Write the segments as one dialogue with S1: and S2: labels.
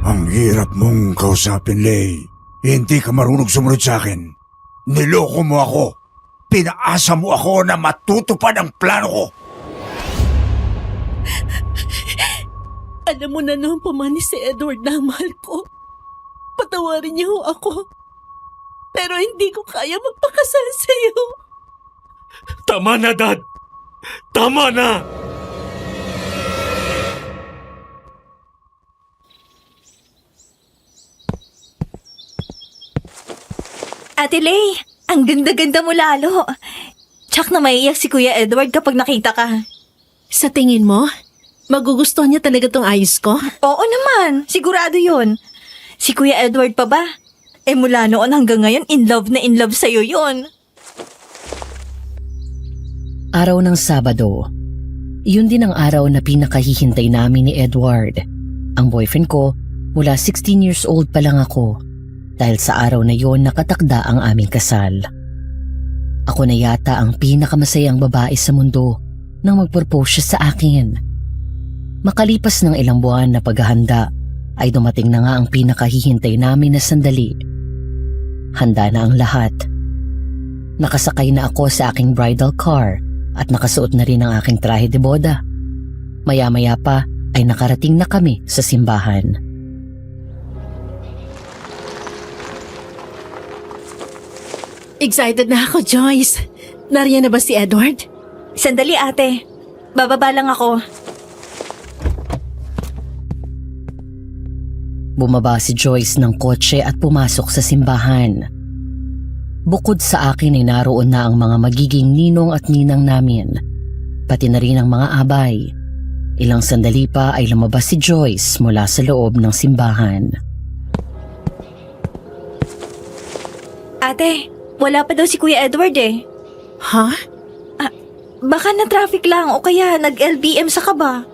S1: Ang hirap mong kausapin, Lay. Hindi ka marunong sumunod sa akin. Niloko mo ako. Pinaasa mo ako na matutupad ang plano ko.
S2: Alam mo na noon pa man ni si Edward na mahal ko. Patawarin niyo ako. Pero hindi ko kaya magpakasal sa iyo.
S3: Tama na, Dad! Tama na!
S4: Ate Lay, ang ganda-ganda mo lalo. Tsak na maiiyak si Kuya Edward kapag nakita ka.
S2: Sa tingin mo, magugustuhan niya talaga tong ayos ko?
S4: Oo naman, sigurado yun. Si Kuya Edward pa ba? Mula noon hanggang ngayon, in love sa'yo yun.
S5: Araw ng Sabado. Yun din ang araw na pinakahihintay namin ni Edward. Ang boyfriend ko, mula 16 years old pa lang ako. Dahil sa araw na yon nakatakda ang aming kasal. Ako na yata ang pinakamasayang babae sa mundo nang mag-propose siya sa akin. Makalipas ng ilang buwan na paghahanda, ay dumating na nga ang pinakahihintay namin na sandali. Handa na ang lahat. Nakasakay na ako sa aking bridal car at nakasuot na rin ang aking trahe de boda. Maya-maya pa ay nakarating na kami sa simbahan.
S2: Excited na ako, Joyce. Nariyan na ba si Edward?
S4: Sandali ate, bababa lang ako.
S5: Bumaba si Joyce ng kotse at pumasok sa simbahan. Bukod sa akin ay naroon na ang mga magiging ninong at ninang namin, pati na rin ang mga abay. Ilang sandali pa ay lumabas si Joyce mula sa loob ng simbahan.
S4: Ate, wala pa daw si Kuya Edward eh.
S2: Ha?
S4: Baka na-traffic lang o kaya nag-LBM sa kaba.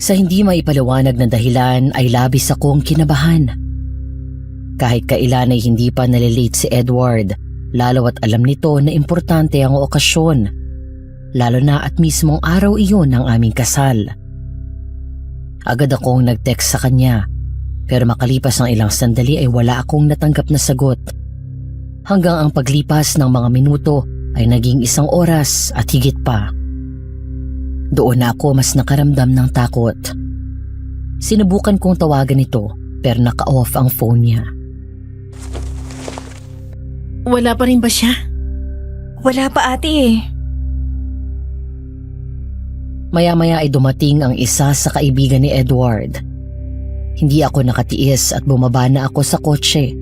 S5: Sa hindi maipaliwanag na dahilan ay labis akong kinabahan. Kahit kailan ay hindi pa nalilate si Edward, lalo at alam nito na importante ang okasyon, lalo na at mismong araw iyon ng aming kasal. Agad akong nag-text sa kanya, pero makalipas ng ilang sandali ay wala akong natanggap na sagot. Hanggang ang paglipas ng mga minuto ay naging 1 oras at higit pa. Doon na ako mas nakaramdam ng takot. Sinubukan kong tawagan ito pero naka-off ang phone niya.
S2: Wala pa rin ba siya?
S4: Wala pa ate eh.
S5: Maya-maya ay dumating ang isa sa kaibigan ni Edward. Hindi ako nakatiis at bumaba na ako sa kotse.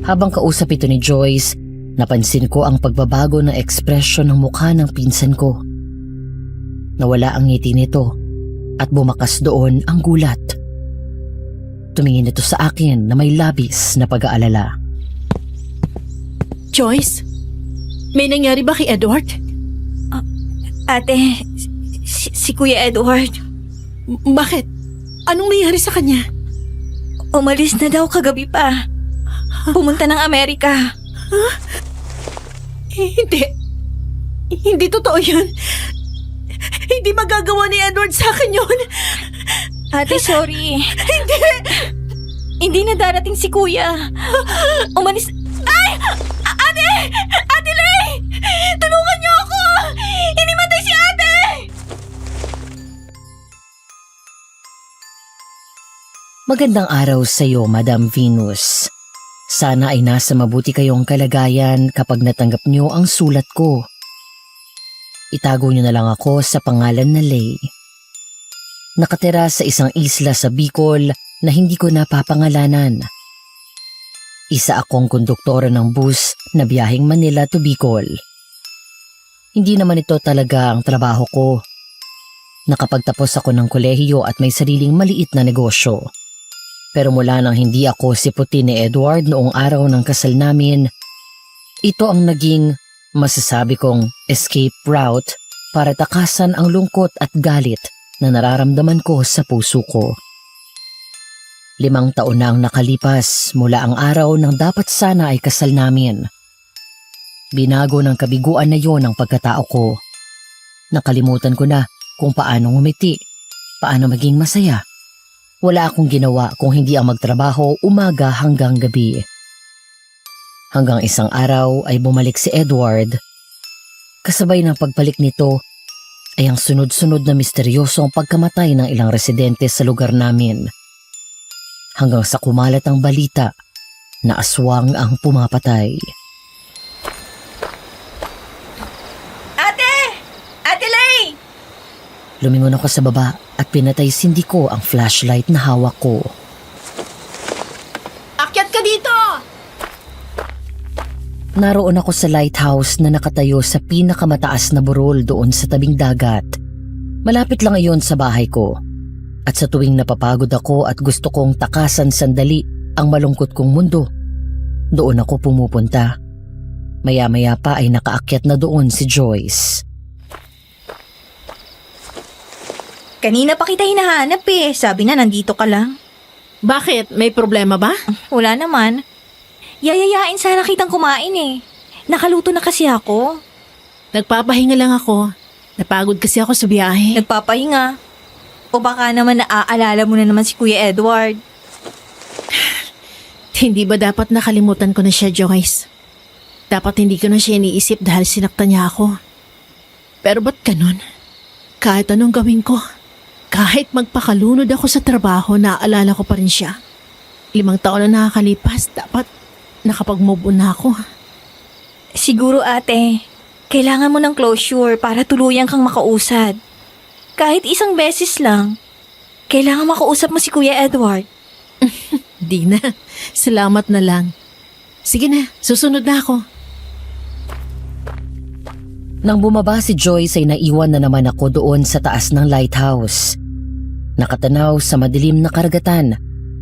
S5: Habang kausap ito ni Joyce, napansin ko ang pagbabago ng ekspresyon ng mukha ng pinsan ko. Nawala ang ngiti nito at bumakas doon ang gulat. Tumingin ito sa akin na may labis na pag-aalala.
S2: Joyce? May nangyari ba kay Edward?
S4: Ate, si Kuya Edward,
S2: Bakit? Anong nangyari sa kanya?
S4: umalis na daw kagabi pa. Pumunta ng Amerika.
S2: Hindi. Hindi totoo yun. Hindi magagawa ni Edward sa akin yun.
S4: Ate, sorry.
S2: Hindi.
S4: Hindi na darating si Kuya. Umalis... Ay! Ate! Ate Lay! Tulungan niyo ako! Inimatay si ate!
S5: Magandang araw sa iyo, Madam Venus. Sana ay nasa mabuti kayong kalagayan kapag natanggap niyo ang sulat ko. Itago niyo na lang ako sa pangalan na Lay. Nakatira sa isang isla sa Bicol na hindi ko napapangalanan. Isa akong konduktora ng bus na biyaheng Manila to Bicol. Hindi naman ito talaga ang trabaho ko. Nakapagtapos ako ng kolehiyo at may sariling maliit na negosyo. Pero mula nang hindi ako siputin ni Edward noong araw ng kasal namin, ito ang naging masasabi kong escape route para takasan ang lungkot at galit na nararamdaman ko sa puso ko. 5 taon na ang nakalipas mula ang araw ng dapat sana ay kasal namin. Binago ng kabiguan na yon ang pagkatao ko. Nakalimutan ko na kung paano ngumiti paano maging masaya. Wala akong ginawa kung hindi ang magtrabaho umaga hanggang gabi. Hanggang isang araw ay bumalik si Edward. Kasabay ng pagbalik nito ay ang sunod-sunod na misteryosong pagkamatay ng ilang residente sa lugar namin. Hanggang sa kumalat ang balita na aswang ang pumapatay.
S4: Ate! Ate Lay!
S5: Lumingon ako sa baba at pinatay sindi ko ang flashlight na hawak ko.
S2: Akyat ka dito!
S5: Naroon ako sa lighthouse na nakatayo sa pinakamataas na burol doon sa tabing dagat. Malapit lang iyon sa bahay ko. At sa tuwing napapagod ako at gusto kong takasan sandali ang malungkot kong mundo, doon ako pumupunta. Maya-maya pa ay nakaakyat na doon si Joyce.
S4: Kanina pa kita hinahanap eh. Sabi na nandito ka lang.
S2: Bakit? May problema ba?
S4: Wala naman. Yayayain sana kitang kumain eh. Nakaluto na kasi ako.
S2: Nagpapahinga lang ako. Napagod kasi ako sa biyahe.
S4: Nagpapahinga. O baka naman naaalala mo na naman si Kuya Edward.
S2: Hindi ba dapat nakalimutan ko na siya, Joyce? Dapat hindi ko na siya iniisip dahil sinaktan niya ako. Pero ba't ganun? Kahit anong gawin ko, kahit magpakalunod ako sa trabaho, naaalala ko pa rin siya. 5 taon na nakakalipas, dapat nakapag-move on na ako.
S4: Siguro ate, kailangan mo ng closure para tuluyan kang makausad. Kahit isang beses lang, kailangan makausap mo si Kuya Edward.
S2: Di na, salamat na lang. Sige na, susunod na ako.
S5: Nang bumaba si Joyce ay naiwan na naman ako doon sa taas ng lighthouse. Nakatanaw sa madilim na karagatan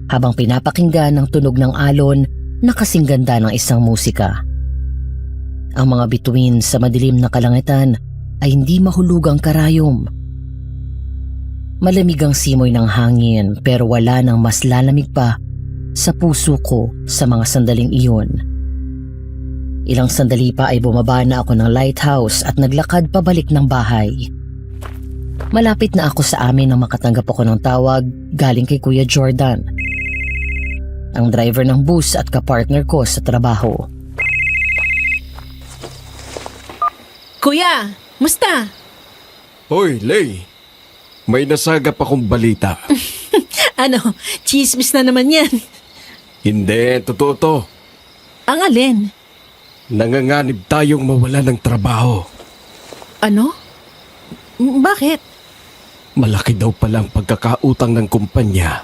S5: habang pinapakinggan ang tunog ng alon na kasing ganda ng isang musika. Ang mga bituin sa madilim na kalangitan ay hindi mahulugang karayom. Malamig ang simoy ng hangin pero wala nang mas lalamig pa sa puso ko sa mga sandaling iyon. Ilang sandali pa ay bumaba na ako ng lighthouse at naglakad pabalik ng bahay. Malapit na ako sa amin nang makatanggap ako ng tawag galing kay Kuya Jordan, ang driver ng bus at kapartner ko sa trabaho.
S2: Kuya, musta?
S3: Hoy, Lay. May nasagap akong balita.
S2: Ano, chismis na naman yan.
S3: Hindi, totoo to.
S2: Ang alin?
S3: Nanganganib tayong mawala ng trabaho.
S2: Ano? Bakit?
S3: Malaki daw pala ang pagkakautang ng kumpanya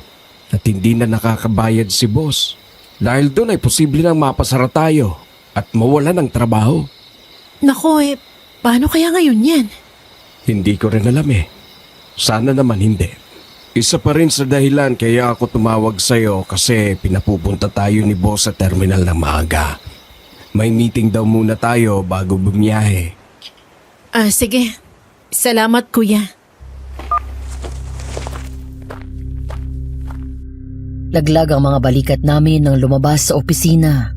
S3: at hindi na nakakabayad si boss. Dahil doon ay posible nang mapasara tayo at mawala ng trabaho.
S2: Nako paano kaya ngayon yan?
S3: Hindi ko rin alam eh. Sana naman hindi. Isa pa rin sa dahilan kaya ako tumawag sa'yo kasi pinapupunta tayo ni boss sa terminal ng maaga. May meeting daw muna tayo bago bumiyahe.
S2: Sige. Salamat, kuya.
S5: Laglag ang mga balikat namin nang lumabas sa opisina.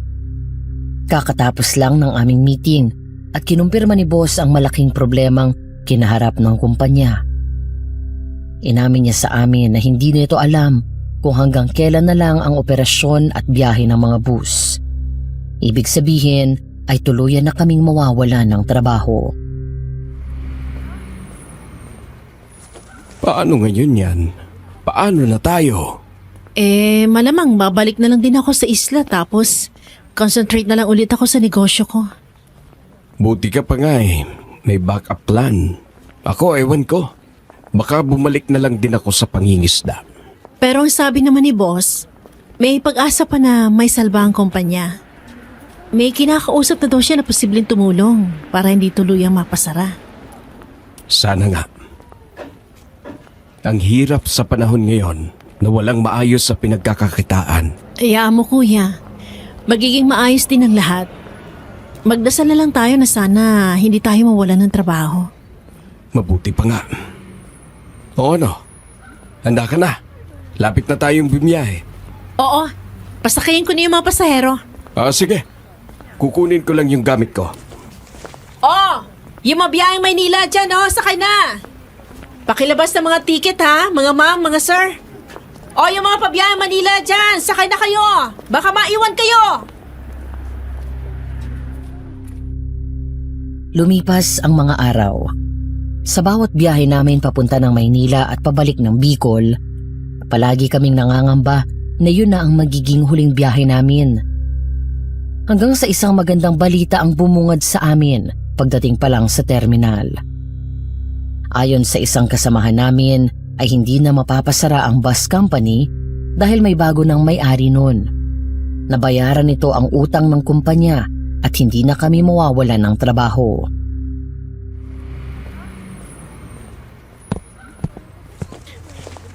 S5: Kakatapos lang ng aming meeting at kinumpirma ni boss ang malaking problemang kinaharap ng kumpanya. Inamin niya sa amin na hindi nito alam kung hanggang kailan na lang ang operasyon at biyahe ng mga bus. Ibig sabihin ay tuluyan na kaming mawawala ng trabaho.
S3: Paano ngayon yan? Paano na tayo?
S2: Malamang babalik na lang din ako sa isla tapos concentrate na lang ulit ako sa negosyo ko.
S3: Buti ka pa nga eh. May backup plan. Ako, ewan ko. Baka bumalik na lang din ako sa pangingisda.
S2: Pero ang sabi naman ni boss, may pag-asa pa na may salba ang kumpanya. May kinakausap na daw siya na posibleng tumulong para hindi tuluyang mapasara.
S3: Sana nga. Ang hirap sa panahon ngayon na walang maayos sa pinagkakakitaan.
S2: Hayaan mo kuya, magiging maayos din ang lahat. Magdasal na lang tayo na sana hindi tayo mawalan ng trabaho.
S3: Mabuti pa nga. O ano? Handa ka na? Lapit na tayong bumiyahe.
S2: Oo, pasakayin ko na yung mga pasahero.
S3: Sige. Kukunin ko lang yung gamit ko.
S2: Yung mabiyahing Maynila dyan, sakay na! Pakilabas ng mga ticket ha, mga ma'am, mga sir. O yung mga pabiyahang Manila dyan, sakay na kayo. Baka maiwan kayo.
S5: Lumipas ang mga araw. Sa bawat biyahe namin papunta ng Maynila at pabalik ng Bicol, palagi kaming nangangamba na yun na ang magiging huling biyahe namin. Hanggang sa isang magandang balita ang bumungad sa amin pagdating pa lang sa terminal. Ayon sa isang kasamahan namin ay hindi na mapapasara ang bus company dahil may bago ng may-ari nun. Nabayaran nito ang utang ng kumpanya at hindi na kami mawawalan ng trabaho.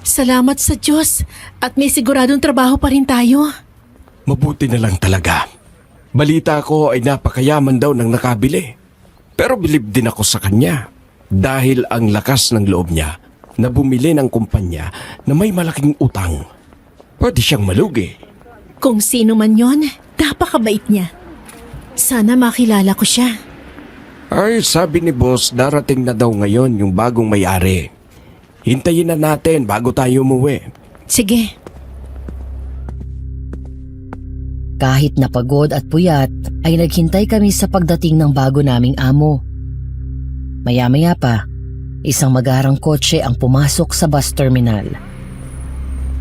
S2: Salamat sa Diyos at may siguradong trabaho pa rin tayo.
S3: Mabuti na lang talaga. Balita ko ay napakayaman daw ng nakabili. Pero bilib din ako sa kanya dahil ang lakas ng loob niya na bumili ng kumpanya na may malaking utang. Pwede siyang malugi.
S2: Kung sino man yon, napakabait niya. Sana makilala ko siya.
S3: Ay, sabi ni boss, darating na daw ngayon yung bagong may-ari. Hintayin na natin bago tayo umuwi.
S2: Sige.
S5: Kahit napagod at puyat, ay naghintay kami sa pagdating ng bago naming amo. Maya-maya pa, isang magarang kotse ang pumasok sa bus terminal.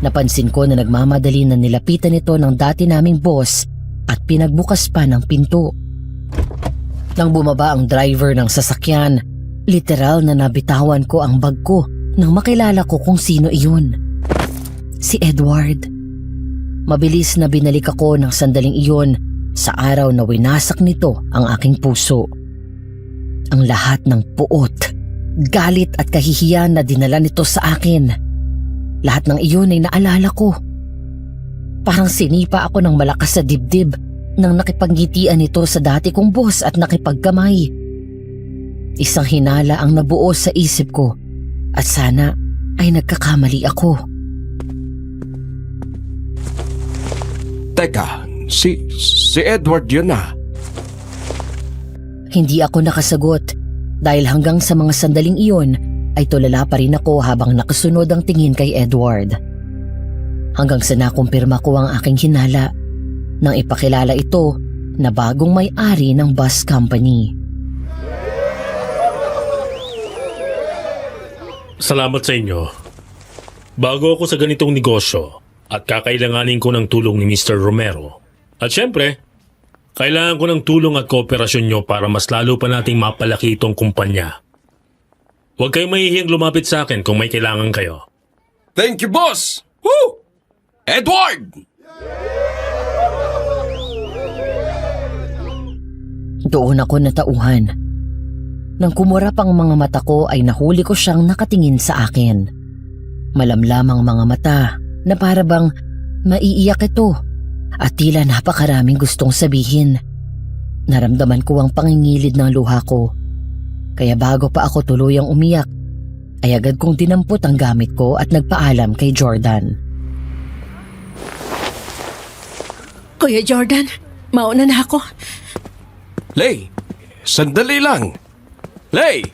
S5: Napansin ko na nagmamadali na nilapitan ito ng dati naming boss at pinagbukas pa ng pinto. Nang bumaba ang driver ng sasakyan, literal na nabitawan ko ang bag ko nang makilala ko kung sino iyon. Si Edward. Mabilis na binalik ako ng sandaling iyon sa araw na winasak nito ang aking puso. Ang lahat ng puot, galit at kahihiyan na dinala nito sa akin. Lahat ng iyon ay naalala ko. Parang sinipa ako ng malakas sa dibdib nang nakipaggitian nito sa dati kong boss at nakipagkamay. Isang hinala ang nabuo sa isip ko at sana ay nagkakamali ako.
S3: Teka, si Edward yun ah.
S5: Hindi ako nakasagot dahil hanggang sa mga sandaling iyon ay tulala pa rin ako habang nakasunod ang tingin kay Edward. Hanggang sa nakumpirma ko ang aking hinala nang ipakilala ito na bagong may-ari ng bus company.
S6: Salamat sa inyo. Bago ako sa ganitong negosyo at kakailanganin ko ng tulong ni Mr. Romero. At syempre, kailangan ko ng tulong at kooperasyon nyo para mas lalo pa nating mapalaki itong kumpanya. Huwag kayong mahihiyang lumapit sa akin kung may kailangan kayo.
S3: Thank you, boss! Woo! Edward!
S5: Doon ako natauhan. Nang kumurap ang mga mata ko ay nahuli ko siyang nakatingin sa akin. Malamlamang mga mata na para bang maiiyak ito at tila napakaraming gustong sabihin. Naramdaman ko ang pangingilid ng luha ko. Kaya bago pa ako tuluyang umiyak, ay agad kong dinampot ang gamit ko at nagpaalam kay Jordan.
S2: Kuya Jordan, mauna na ako.
S3: Lay, sandali lang. Lay!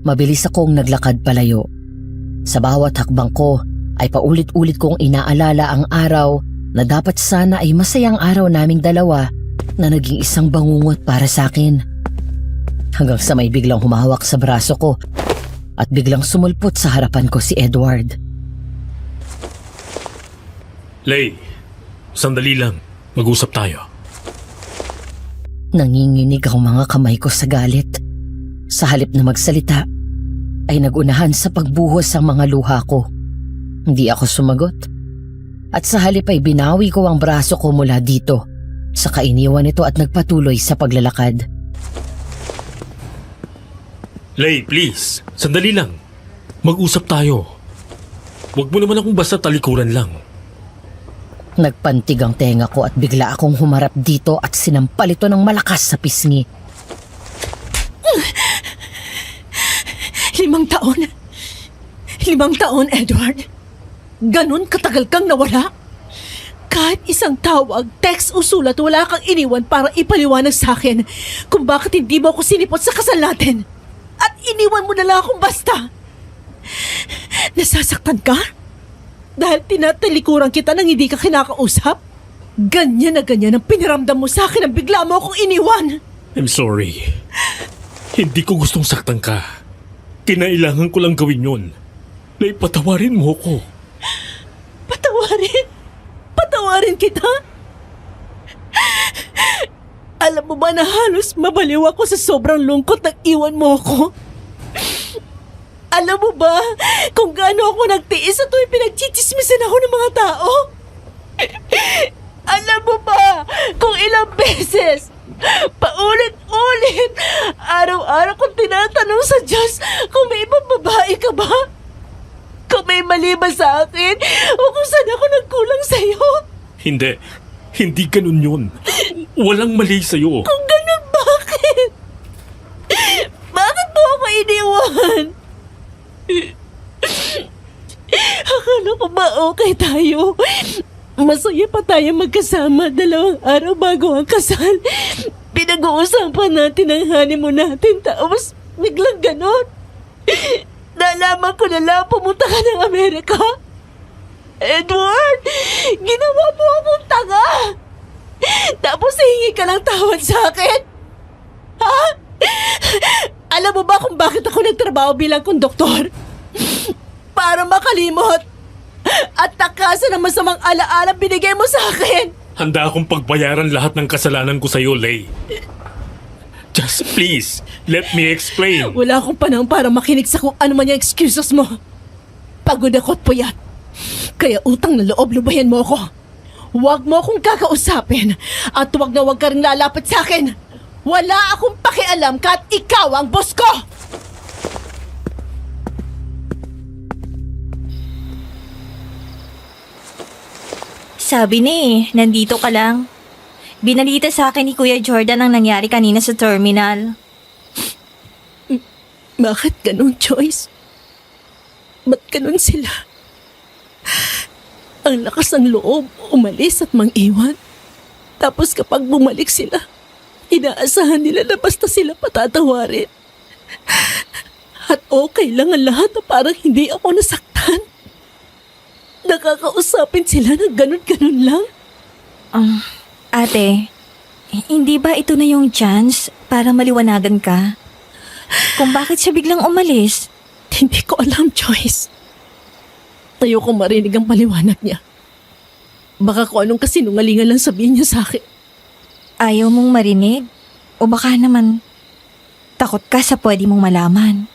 S5: Mabilis akong naglakad palayo. Sa bawat hakbang ko ay paulit-ulit kong inaalala ang araw na dapat sana ay masayang araw naming dalawa na naging isang bangungot para sa akin. Hanggang sa may biglang humawak sa braso ko at biglang sumulpot sa harapan ko si Edward.
S6: Lay, sandali lang. Mag-usap tayo.
S5: Nanginginig ang mga kamay ko sa galit. Sa halip na magsalita, ay nagunahan sa pagbuhos ang mga luha ko. Hindi ako sumagot. At sa halip ay binawi ko ang braso ko mula dito. Saka iniwan ito at nagpatuloy sa paglalakad.
S6: Lay, please. Sandali lang. Mag-usap tayo. Huwag mo naman akong basta talikuran lang.
S5: Nagpantig ang tenga ko at bigla akong humarap dito at sinampal ito ng malakas sa pisngi.
S2: 5 taon? 5 taon, Edward? Ganon katagal kang nawala? Kahit isang tawag, text o sulat, wala kang iniwan para ipaliwanag sa akin kung bakit hindi mo ako sinipot sa kasal natin. at iniwan mo na lang akong basta. Nasasaktan ka? Dahil tinatalikuran kita nang hindi ka kinakausap? Ganyan na ganyan ang piniramdam mo sa akin nang bigla mo akong iniwan.
S6: I'm sorry. Hindi ko gustong saktan ka. Kinailangan ko lang gawin yun. Lay, patawarin mo ko.
S2: Patawarin? Patawarin kita? Alam mo ba na halos mabaliw ako sa sobrang lungkot nang iwan mo ako? Alam mo ba kung gaano ako nagtiis sa tuwing pinagchichismisan ako ng mga tao? Alam mo ba kung ilang beses, paulit-ulit, araw-araw kong tinatanong sa Diyos kung may ibang babae ka ba? Kung may mali ba sa akin o kung saan ako nagkulang sa'yo?
S6: Hindi. Hindi ganun yun. Walang mali sa'yo.
S2: Kung ganun, bakit? Bakit mo ako iniwan? Akala ko ba okay tayo? Masaya pa tayo magkasama 2 araw bago ang kasal. Pinag-uusapan natin ang honeymoon natin tapos biglang ganon. Nalaman ko na lang pumunta ka ng Amerika. Edward, ginawa mo akong tanga. Tapos hihingi ka ng tawad sa akin? Ha? Alam mo ba kung bakit ako nagtrabaho bilang konduktor? Para makalimot at takasan ang masamang alaala binigay mo sa akin.
S6: Handa akong pagbayaran lahat ng kasalanan ko sa'yo, Lay. Just please, let me explain.
S2: Wala akong panahon para makinig sa kung ano man yung excuses mo. Pagod ako at puyat. Kaya utang na loob, lubayan mo ako. Huwag mo akong kakausapin at huwag na huwag ka rin lalapit sa akin. Wala akong pakialam kahit ikaw ang boss ko!
S4: Sabi ni, nandito ka lang. Binalita sa akin ni Kuya Jordan ang nangyari kanina sa terminal.
S2: Bakit ganun, Joyce? Ba't ganun sila? Ang lakas ng loob, umalis at mang-iwan. Tapos kapag bumalik sila, inaasahan nila na basta sila patatawarin. At okay lang ang lahat na parang hindi ako nasaktan. Nakakausapin sila ng ganun-ganun lang.
S4: Ate, hindi ba ito na yung chance para maliwanagan ka? Kung bakit siya biglang umalis?
S2: Hindi ko alam, Joyce. Ayoko marinig ang paliwanag niya. Baka kung anong kasinungalingan lang sabihin niya sa akin.
S4: Ayaw mong marinig? O baka naman takot ka sa pwede mong malaman?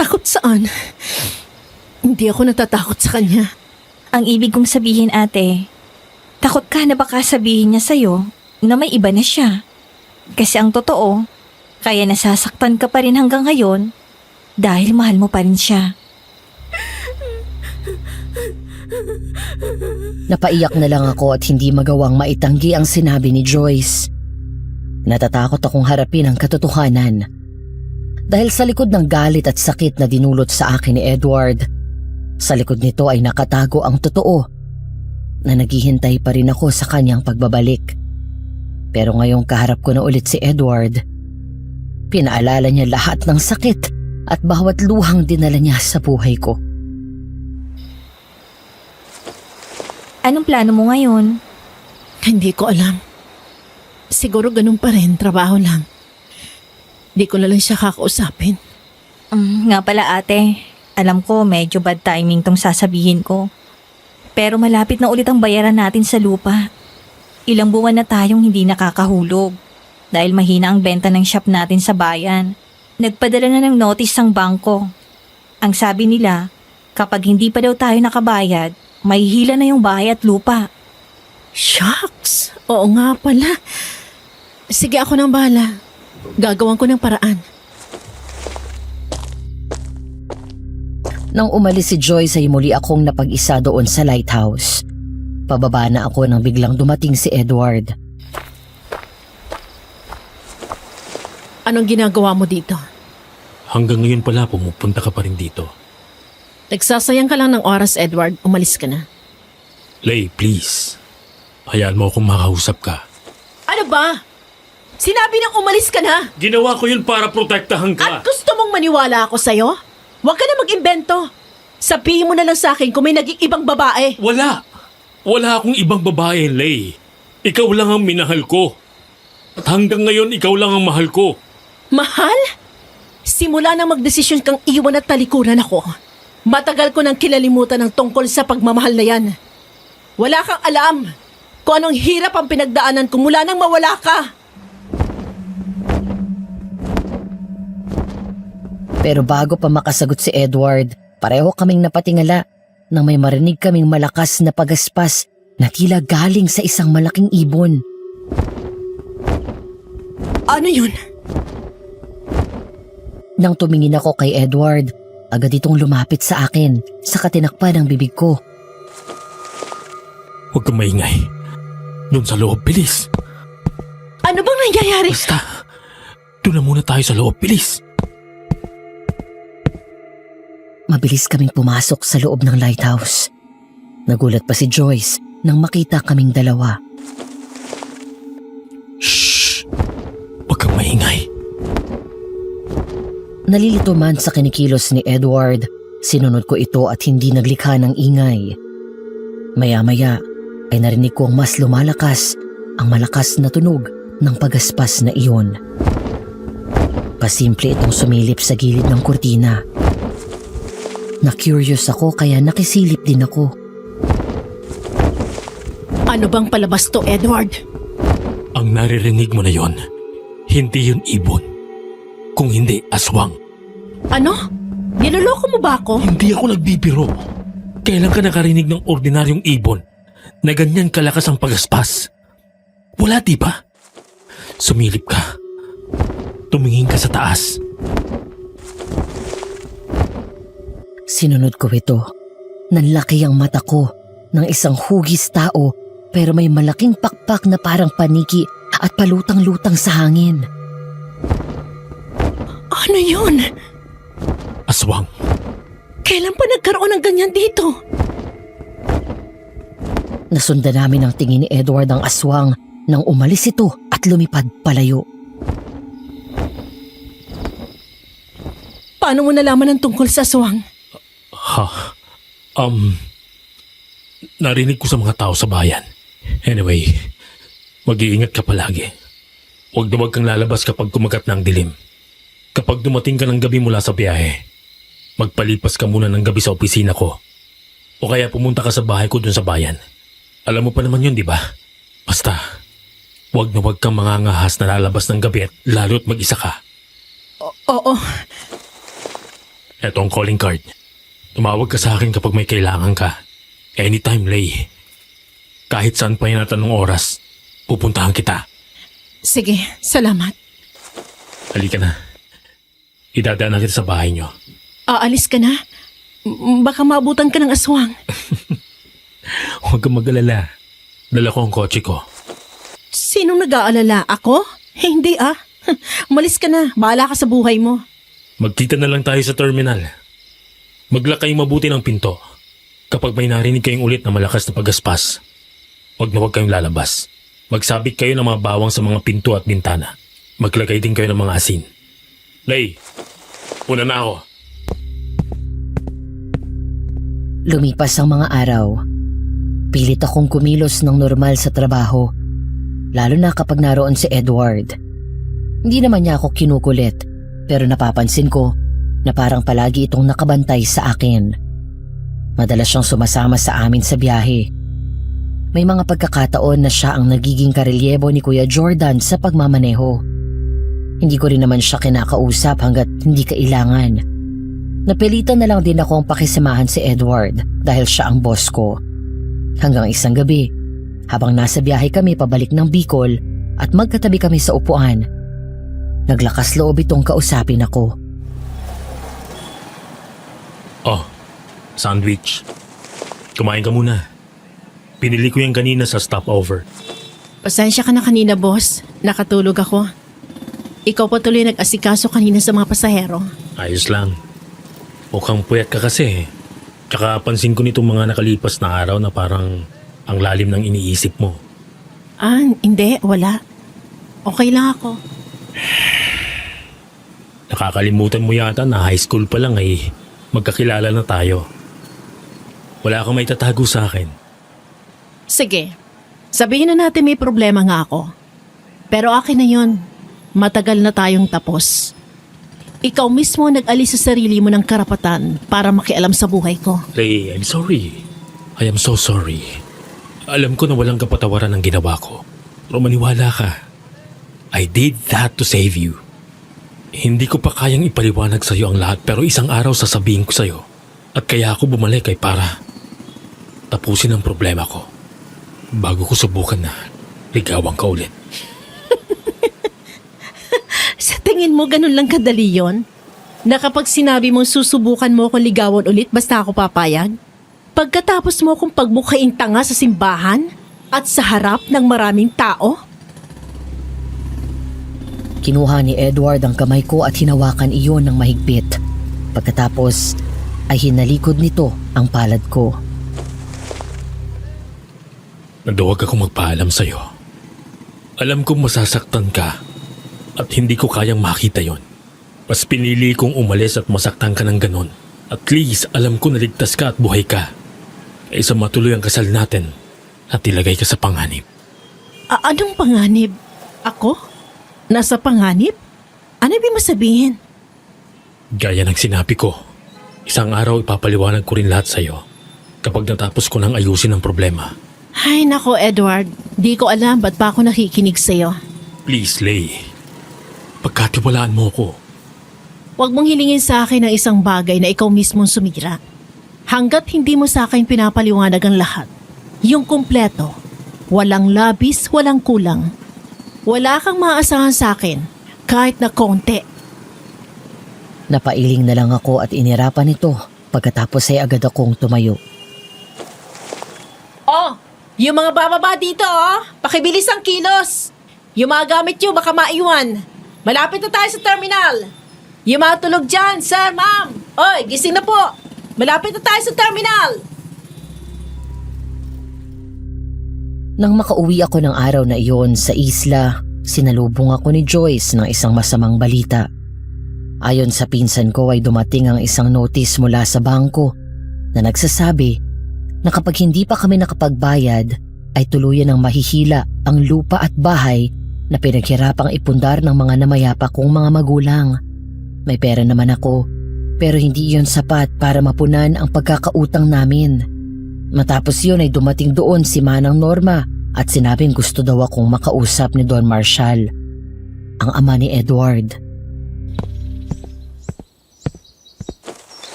S2: Takot saan? Hindi ako natatakot sa kanya.
S4: Ang ibig kong sabihin, ate, takot ka na baka sabihin niya sa'yo na may iba na siya. Kasi ang totoo, kaya nasasaktan ka pa rin hanggang ngayon dahil mahal mo pa rin siya.
S5: Napaiyak na lang ako at hindi magawang maitanggi ang sinabi ni Joyce. Natatakot akong harapin ang katotohanan. Dahil sa likod ng galit at sakit na dinulot sa akin ni Edward, sa likod nito ay nakatago ang totoo na naghihintay pa rin ako sa kanyang pagbabalik. Pero ngayong kaharap ko na ulit si Edward, pinaalala niya lahat ng sakit at bawat luhang dinala niya sa buhay ko.
S4: Anong plano mo ngayon?
S2: Hindi ko alam. Siguro ganun pa rin, trabaho lang. Di ko na lang siya kakausapin.
S4: Nga pala ate, alam ko medyo bad timing tong sasabihin ko. Pero malapit na ulit ang bayaran natin sa lupa. Ilang buwan na tayong hindi nakakahulog dahil mahina ang benta ng shop natin sa bayan. Nagpadala na ng notice ang bangko. Ang sabi nila, kapag hindi pa daw tayo nakabayad, may hila na yung bahay at lupa.
S2: Shucks! Oo nga pala. Sige, ako nang bahala. Gagawan ko ng paraan.
S5: Nang umalis si Joyce ay muli akong napag-isa doon sa lighthouse. Pababa na ako nang biglang dumating si Edward.
S2: Anong ginagawa mo dito?
S6: Hanggang ngayon pala pumupunta ka pa rin dito.
S2: Nagsasayang ka lang ng oras, Edward. Umalis ka na.
S6: Lay, please. Hayaan mo akong makausap ka.
S2: Ano ba? Sinabi nang umalis ka na!
S6: Ginawa ko yun para protektahan
S2: At
S6: ka.
S2: gusto mong maniwala ako sa'yo? Huwag ka na mag-imbento. Sabihin mo na lang sa akin kung may naging ibang babae.
S6: Wala. Wala akong ibang babae, Lay. Ikaw lang ang minahal ko. At hanggang ngayon, ikaw lang ang mahal ko.
S2: Mahal? Simula nang magdesisyon kang iwan at talikuran ako, matagal ko nang kilalimutan ang tungkol sa pagmamahal na yan. Wala kang alam kung anong hirap ang pinagdaanan ko mula nang mawala ka.
S5: Pero bago pa makasagot si Edward, pareho kaming napatingala nang may marinig kaming malakas na pagaspas na tila galing sa isang malaking ibon.
S2: Ano yun?
S5: Nang tumingin ako kay Edward, agad itong lumapit sa akin sa katinakpan ng bibig ko.
S6: Huwag kang maingay. Doon sa loob, bilis.
S2: Ano bang nangyayari?
S6: Basta, doon na muna tayo sa loob, bilis.
S5: Mabilis kaming pumasok sa loob ng lighthouse. Nagulat pa si Joyce nang makita kaming dalawa.
S6: Shh! Huwag kang maingay.
S5: Nalilito man sa kinikilos ni Edward, sinunod ko ito at hindi naglikha ng ingay. Maya-maya ay narinig ko ang mas lumalakas ang malakas na tunog ng pagaspas na iyon. Pasimple itong sumilip sa gilid ng kurtina. Na-curious ako kaya nakisilip din ako.
S2: Ano bang palabas to, Edward?
S6: Ang naririnig mo na yon, hindi yun ibon. Kung hindi, aswang.
S2: Ano? Niloloko mo ba ako?
S6: Hindi ako nagbibiro. Kailan ka nakarinig ng ordinaryong ibon na ganyan kalakas ang pagaspas? Wala, di ba? Sumilip ka. Tumingin ka sa taas.
S5: Sinunod ko ito. Nanlaki ang mata ko ng isang hugis tao pero may malaking pakpak na parang paniki at palutang-lutang sa hangin.
S2: Ano yun?
S6: Aswang.
S2: Kailan pa nagkaroon ng ganyan dito?
S5: Nasundan namin ang tingin ni Edward ang aswang nang umalis ito at lumipad palayo.
S2: Paano mo nalaman ang tungkol sa aswang?
S6: Narinig ko sa mga tao sa bayan. Anyway, mag-iingat ka palagi. Huwag na huwag kang lalabas kapag kumagat na ang dilim. Kapag dumating ka ng gabi mula sa biyahe, magpalipas ka muna ng gabi sa opisina ko. O kaya pumunta ka sa bahay ko dun sa bayan. Alam mo pa naman yun, di ba? Basta, huwag na huwag kang mangangahas na lalabas ng gabi at lalo't mag-isa ka.
S2: Oo.
S6: Eto ang calling card. Tumawag ka sa akin kapag may kailangan ka. Anytime, Lay. Kahit saan pa yan at anong oras, pupuntahan kita.
S2: Sige, salamat.
S6: Halika na. Idadaan na kita sa bahay niyo.
S2: Aalis ka na? Baka maabutan ka ng aswang.
S6: Huwag kang mag-alala. Dala ko ang kotse ko.
S2: Sinong nag-aalala? Ako? Hindi ah. Umalis ka na. Bahala ka sa buhay mo.
S6: Magkita na lang tayo sa terminal. Maglakay mabuti ng pinto. Kapag may narinig kayong ulit na malakas na pagaspas, huwag na huwag kayong lalabas. Magsabit kayo ng mga bawang sa mga pinto at bintana. Maglagay din kayo ng mga asin. Lay, una na ako.
S5: Lumipas ang mga araw. Pilit akong kumilos ng normal sa trabaho. Lalo na kapag naroon si Edward. Hindi naman niya ako kinukulit, pero napapansin ko na parang palagi itong nakabantay sa akin. Madalas siyang sumasama sa amin sa biyahe. May mga pagkakataon na siya ang nagiging karelyebo ni Kuya Jordan sa pagmamaneho. Hindi ko rin naman siya kinakausap hanggat hindi kailangan. Napilitan na lang din akong pakisamahan si Edward dahil siya ang boss ko. Hanggang isang gabi, habang nasa biyahe kami pabalik ng Bicol at magkatabi kami sa upuan, naglakas loob itong kausapin ako.
S6: Oh, sandwich. Kumain ka muna. Pinili ko yan kanina sa stopover.
S2: Pasensya ka na kanina, boss. Nakatulog ako. Ikaw pa tuloy nag-asikaso kanina sa mga pasahero.
S6: Ayos lang. Mukhang puyat ka kasi. Tsaka pansin ko nitong mga nakalipas na araw na parang ang lalim ng iniisip mo.
S2: Ah, hindi. Wala. Okay lang ako.
S6: Nakakalimutan mo yata na high school pa lang ay magkakilala na tayo. Wala kang may tatago sa akin.
S2: Sige, sabihin na natin may problema nga ako. Pero akin na yun. Matagal na tayong tapos. Ikaw mismo nag-alis sa sarili mo ng karapatan para makialam sa buhay ko.
S6: Ray, I'm sorry. I am so sorry. Alam ko na walang kapatawaran ang ginawa ko. Pero maniwala ka. I did that to save you. Hindi ko pa kayang ipaliwanag sa iyo ang lahat pero isang araw sasabihin ko sa iyo. At kaya ako bumalik ay para tapusin ang problema ko. Bago ko subukan na ligawan ka ulit.
S2: Sa tingin mo ganun lang kadali yon? Na kapag sinabi mong susubukan mo akong ligawan ulit basta ako papayag? Pagkatapos mo akong pagmukhaing tanga sa simbahan at sa harap ng maraming tao?
S5: Kinuha ni Edward ang kamay ko at hinawakan iyon ng mahigpit. Pagkatapos ay hinalikod nito ang palad ko.
S6: Naduwag akong magpaalam sa iyo. Alam kong masasaktan ka at hindi ko kayang makita yon. Mas pinili kong umalis at masaktan ka ng ganon. At least alam ko naligtas ka at buhay ka. Kaysa matuloy ang kasal natin at ilagay ka sa panganib.
S2: Anong panganib? Ako? Nasa panganib? Ano ibig mo sabihin?
S6: Gaya ng sinabi ko, isang araw ipapaliwanag ko rin lahat sa iyo kapag natapos ko nang ayusin ang problema.
S2: Ay nako Edward, di ko alam ba't pa ako nakikinig sa'yo.
S6: Please, Lay. Pagkatiwalaan mo ko.
S2: Huwag mong hilingin sa akin ang isang bagay na ikaw mismong sumira. Hanggat hindi mo sa akin pinapaliwanag ang lahat. Yung kumpleto. Walang labis, walang kulang. Wala kang maaasahan sa akin, kahit na konti.
S5: Napailing na lang ako at inirapan ito. Pagkatapos ay agad akong tumayo.
S2: Oh, yung mga bababa dito pakibilis ang kilos. Yung mga gamit nyo baka maiwan. Malapit na tayo sa terminal. Yung mga tulog dyan, sir, ma'am. Oy, gising na po. Malapit na tayo sa terminal.
S5: Nang makauwi ako ng araw na iyon sa isla, sinalubong ako ni Joyce ng isang masamang balita. Ayon sa pinsan ko ay dumating ang isang notice mula sa bangko na nagsasabi na kapag hindi pa kami nakapagbayad ay tuluyan ng mahihila ang lupa at bahay na pinaghirapang ipundar ng mga namayapa kong mga magulang. May pera naman ako pero hindi iyon sapat para mapunan ang pagkakautang namin. Matapos yun ay dumating doon si Manang Norma at sinabing gusto daw akong makausap ni Don Marshall, ang ama ni Edward.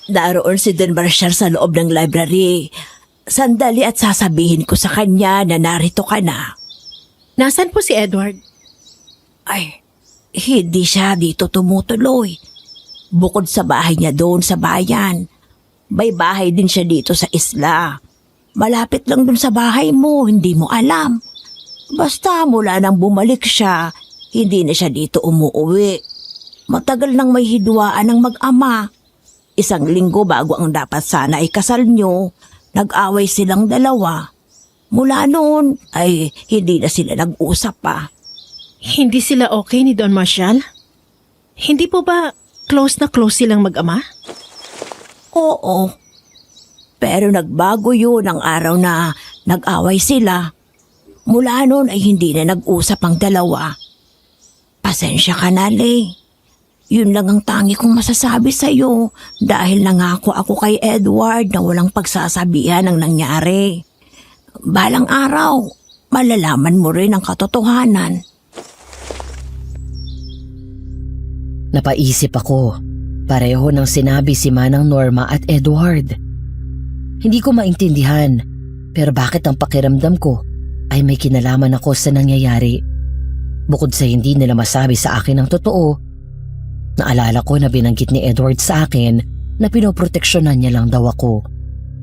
S7: Daroon si Don Marshall sa loob ng library. Sandali at sasabihin ko sa kanya na narito ka na.
S2: Nasaan po si Edward?
S7: Ay, hindi siya dito tumutuloy. Bukod sa bahay niya doon sa bayan, may bahay din siya dito sa isla. Malapit lang dun sa bahay mo, hindi mo alam. Basta mula nang bumalik siya, hindi na siya dito umuwi. Matagal nang may hidwaan ng mag-ama. 1 linggo bago ang dapat sana ay kasal nyo, nag-away silang dalawa. Mula noon ay hindi na sila nag-usap pa.
S2: Hindi sila okay ni Don Marshall? Hindi po ba close na close silang mag-ama?
S7: Oo. Pero nagbago yun ang araw na nag-away sila. Mula noon ay hindi na nag-usap ang dalawa. Pasensya ka na, Lay. Yun lang ang tangi kong masasabi sa'yo dahil nangako ako kay Edward na walang pagsasabihan ang nangyari. Balang araw, malalaman mo rin ang katotohanan.
S5: Napaisip ako. Pareho ng sinabi si Manang Norma at Edward. Hindi ko maintindihan, pero bakit ang pakiramdam ko ay may kinalaman ako sa nangyayari. Bukod sa hindi nila masabi sa akin ang totoo, naalala ko na binanggit ni Edward sa akin na pinoproteksyonan niya lang daw ako.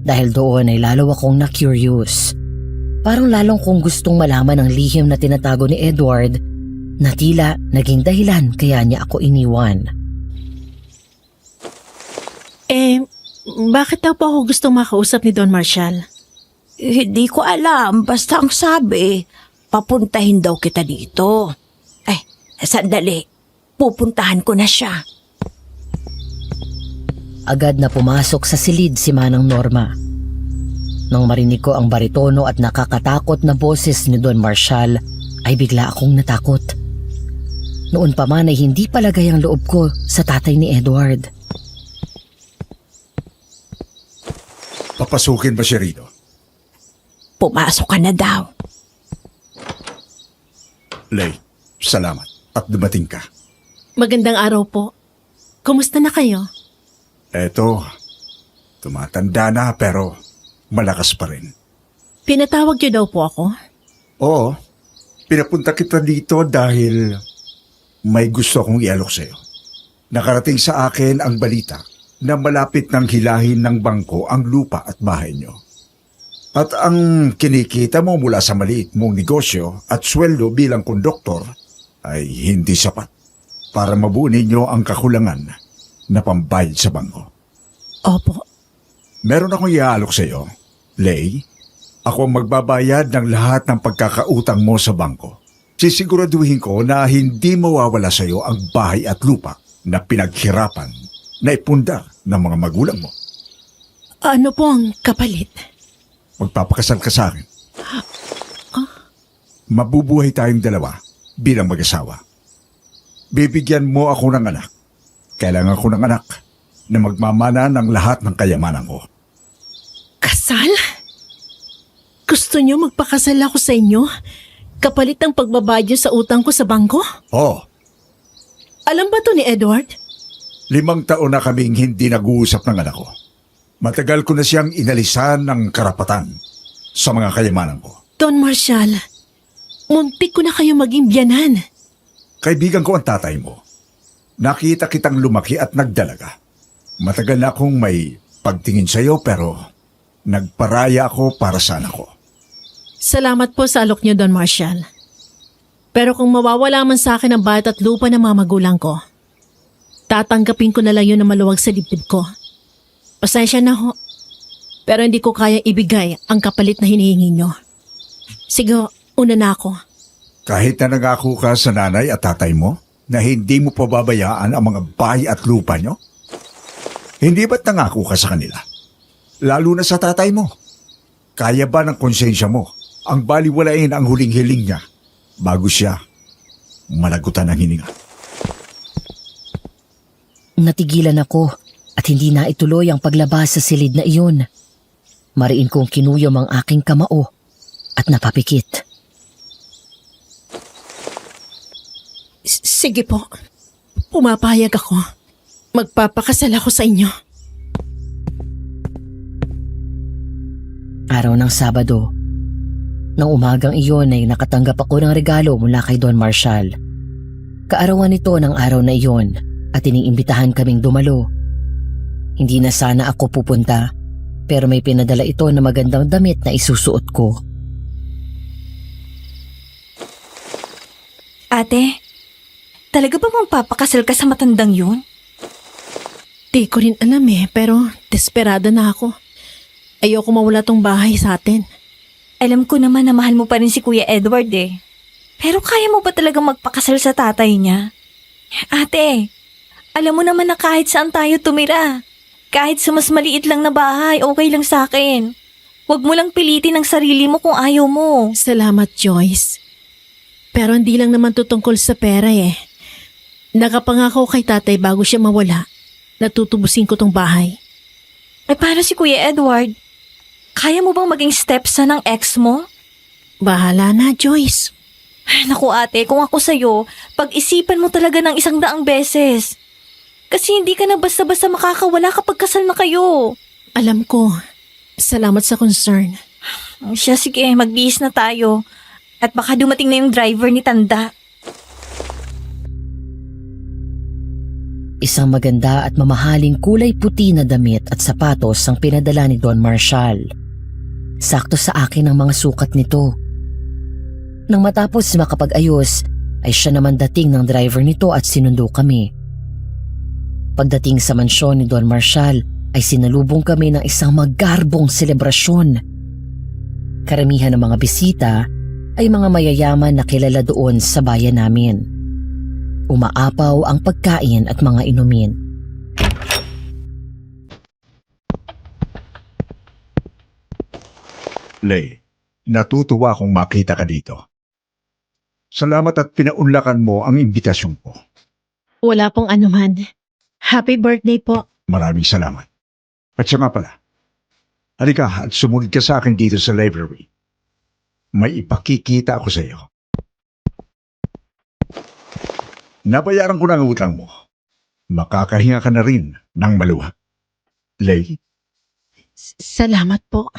S5: Dahil doon ay lalo akong na-curious. Parang lalong kong gustong malaman ang lihim na tinatago ni Edward na tila naging dahilan kaya niya ako iniwan.
S2: Bakit daw po ako gustong makausap ni Don Marshall?
S7: Hindi ko alam, basta ang sabi, papuntahin daw kita dito. Sandali, pupuntahan ko na siya.
S5: Agad na pumasok sa silid si Manang Norma. Nang marinig ko ang baritono at nakakatakot na boses ni Don Marshall, ay bigla akong natakot. Noon pa man ay hindi palagay ang loob ko sa tatay ni Edward.
S1: Papasukin ba siya rito?
S7: Pumasok ka na daw.
S1: Lay, salamat at dumating ka.
S2: Magandang araw po. Kumusta na kayo?
S1: Eto, tumatanda na pero malakas pa rin.
S2: Pinatawag niyo daw po ako?
S1: Oo, pinapunta kita dito dahil may gusto akong ialok sa'yo. Nakarating sa akin ang balita na malapit ng hilahin ng bangko ang lupa at bahay nyo. At ang kinikita mo mula sa maliit mong negosyo at sweldo bilang konduktor ay hindi sapat para mabuo ninyo ang kakulangan na pambayad sa bangko.
S2: Opo.
S1: Meron akong iaalok sa iyo, Lay. Ako ang magbabayad ng lahat ng pagkakautang mo sa bangko. Sisiguraduhin ko na hindi mawawala sa iyo ang bahay at lupa na pinaghirapan na ipundar ng mga magulang mo.
S2: Ano po ang kapalit?
S1: Magpapakasal ka sa akin. Mabubuhay tayong dalawa bilang mag-asawa. Bibigyan mo ako ng anak. Kailangan ko ng anak na magmamana ng lahat ng kayamanan ko.
S2: Kasal? Gusto niyo magpakasal ako sa inyo? Kapalit ng pagbabayad niyo sa utang ko sa bangko?
S1: Oh,
S2: Alam ba to ni Edward?
S1: 5 taon na kaming hindi nag-uusap ng anak ko. Matagal ko na siyang inalisan ng karapatan sa mga kayamanan ko.
S2: Don Marshall, muntik ko na kayo maging biyanan.
S1: Kaibigan ko ang tatay mo. Nakita kitang lumaki at nagdalaga. Matagal na akong may pagtingin sa iyo pero nagparaya ako para sa anak ko.
S2: Salamat po sa alok niyo, Don Marshall. Pero kung mawawala man sa akin ang bayad at lupa ng mga magulang ko, tatanggapin ko na lang yun na maluwag sa dibdib ko. Pasensya na ho, pero hindi ko kayang ibigay ang kapalit na hinihingi niyo. Sige, una na ako.
S1: Kahit na nangako ka sa nanay at tatay mo na hindi mo pababayaan ang mga bahay at lupa nyo, hindi ba't nangako ka sa kanila? Lalo na sa tatay mo. Kaya ba ng konsensya mo ang baliwalain ang huling hiling niya bago siya malagutan ng hininga?
S5: Natigilan ako at hindi na ituloy ang paglabas sa silid na iyon. Mariin kong kinuyom ang aking kamao at napapikit.
S2: Sige po, pumapayag ako. Magpapakasal ako sa inyo.
S5: Araw ng Sabado. Nang umagang iyon ay nakatanggap ako ng regalo mula kay Don Marshall. Kaarawan nito ng araw na iyon at iniimbitahan kaming dumalo. Hindi na sana ako pupunta pero may pinadala ito na magandang damit na isusuot ko.
S4: Ate, talaga ba magpapakasal ka sa matandang yun?
S2: Di ko rin alam pero desperada na ako. Ayoko mawala tong bahay sa atin.
S4: Alam ko naman na mahal mo pa rin si Kuya Edward Pero kaya mo ba talagang magpakasal sa tatay niya? Ate, alam mo naman na kahit saan tayo tumira. Kahit sa mas maliit lang na bahay, okay lang sa akin. Huwag mo lang pilitin ang sarili mo kung ayaw mo.
S2: Salamat, Joyce. Pero hindi lang naman tutungkol sa pera Nakapangako kay tatay bago siya mawala. Natutubusin ko tong bahay.
S4: Para si Kuya Edward, kaya mo bang maging stepson ng ex mo?
S2: Bahala na, Joyce.
S4: Naku ate, kung ako sa'yo, pag-isipan mo talaga ng 100 beses. Kasi hindi ka na basta-basta makakawala kapag kasal na kayo.
S2: Alam ko. Salamat sa concern.
S4: Siya, sige, magbihis na tayo. At baka dumating na yung driver ni Tanda.
S5: Isang maganda at mamahaling kulay puti na damit at sapatos ang pinadala ni Don Marshall. Sakto sa akin ang mga sukat nito. Nang matapos makapag-ayos, ay siya naman dating ng driver nito at sinundo kami. Pagdating sa mansyon ni Don Marshall, ay sinalubong kami ng isang magarbong selebrasyon. Karamihan ng mga bisita ay mga mayayaman na kilala doon sa bayan namin. umaapaw ang pagkain at mga inumin.
S1: Lay, natutuwa akong makita ka dito. Salamat at pinaunlakan mo ang imbitasyon ko.
S2: Wala pong anuman. Happy birthday po.
S1: Maraming salamat. At siya nga pala, halika at sumunod ka sa akin dito sa library. May ipakikita ako sa iyo. Nabayaran ko na ang utang mo. Makakahinga ka na rin ng maluwag. Lay,
S2: Salamat po.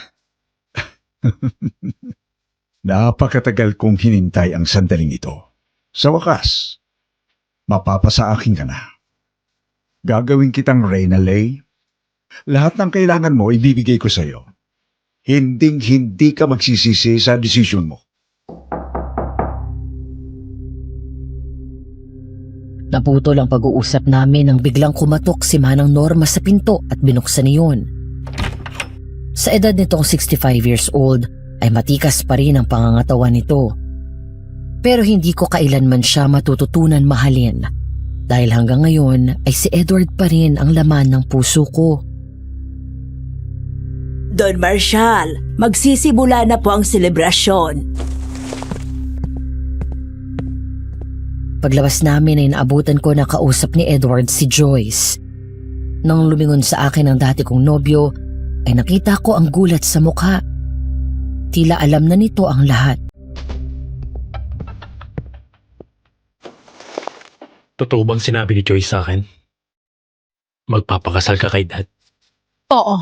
S1: napakatagal kong hinintay ang sandaling ito. Sa wakas, mapapasa akin ka na. Gagawin kitang Reyna, Lay. Lahat ng kailangan mo ibibigay ko sa iyo. Hinding-hindi ka magsisisi sa desisyon mo.
S5: Naputol ang pag-uusap namin nang biglang kumatok si Manang Norma sa pinto at binuksan niyon. Sa edad nitong 65 years old ay matikas pa rin ang pangangatawan nito. Pero hindi ko kailanman siya matututunan mahalin dahil hanggang ngayon ay si Edward pa rin ang laman ng puso ko.
S7: Don Marshall, magsisimula na po ang selebrasyon.
S5: Paglabas namin ay naabutan ko na kausap ni Edward si Joyce. Nang lumingon sa akin ang dati kong nobyo, ay nakita ko ang gulat sa mukha. Tila alam na nito ang lahat.
S6: Totoo bang sinabi ni Joyce sa akin? Magpapakasal ka kay Dad?
S2: Oo.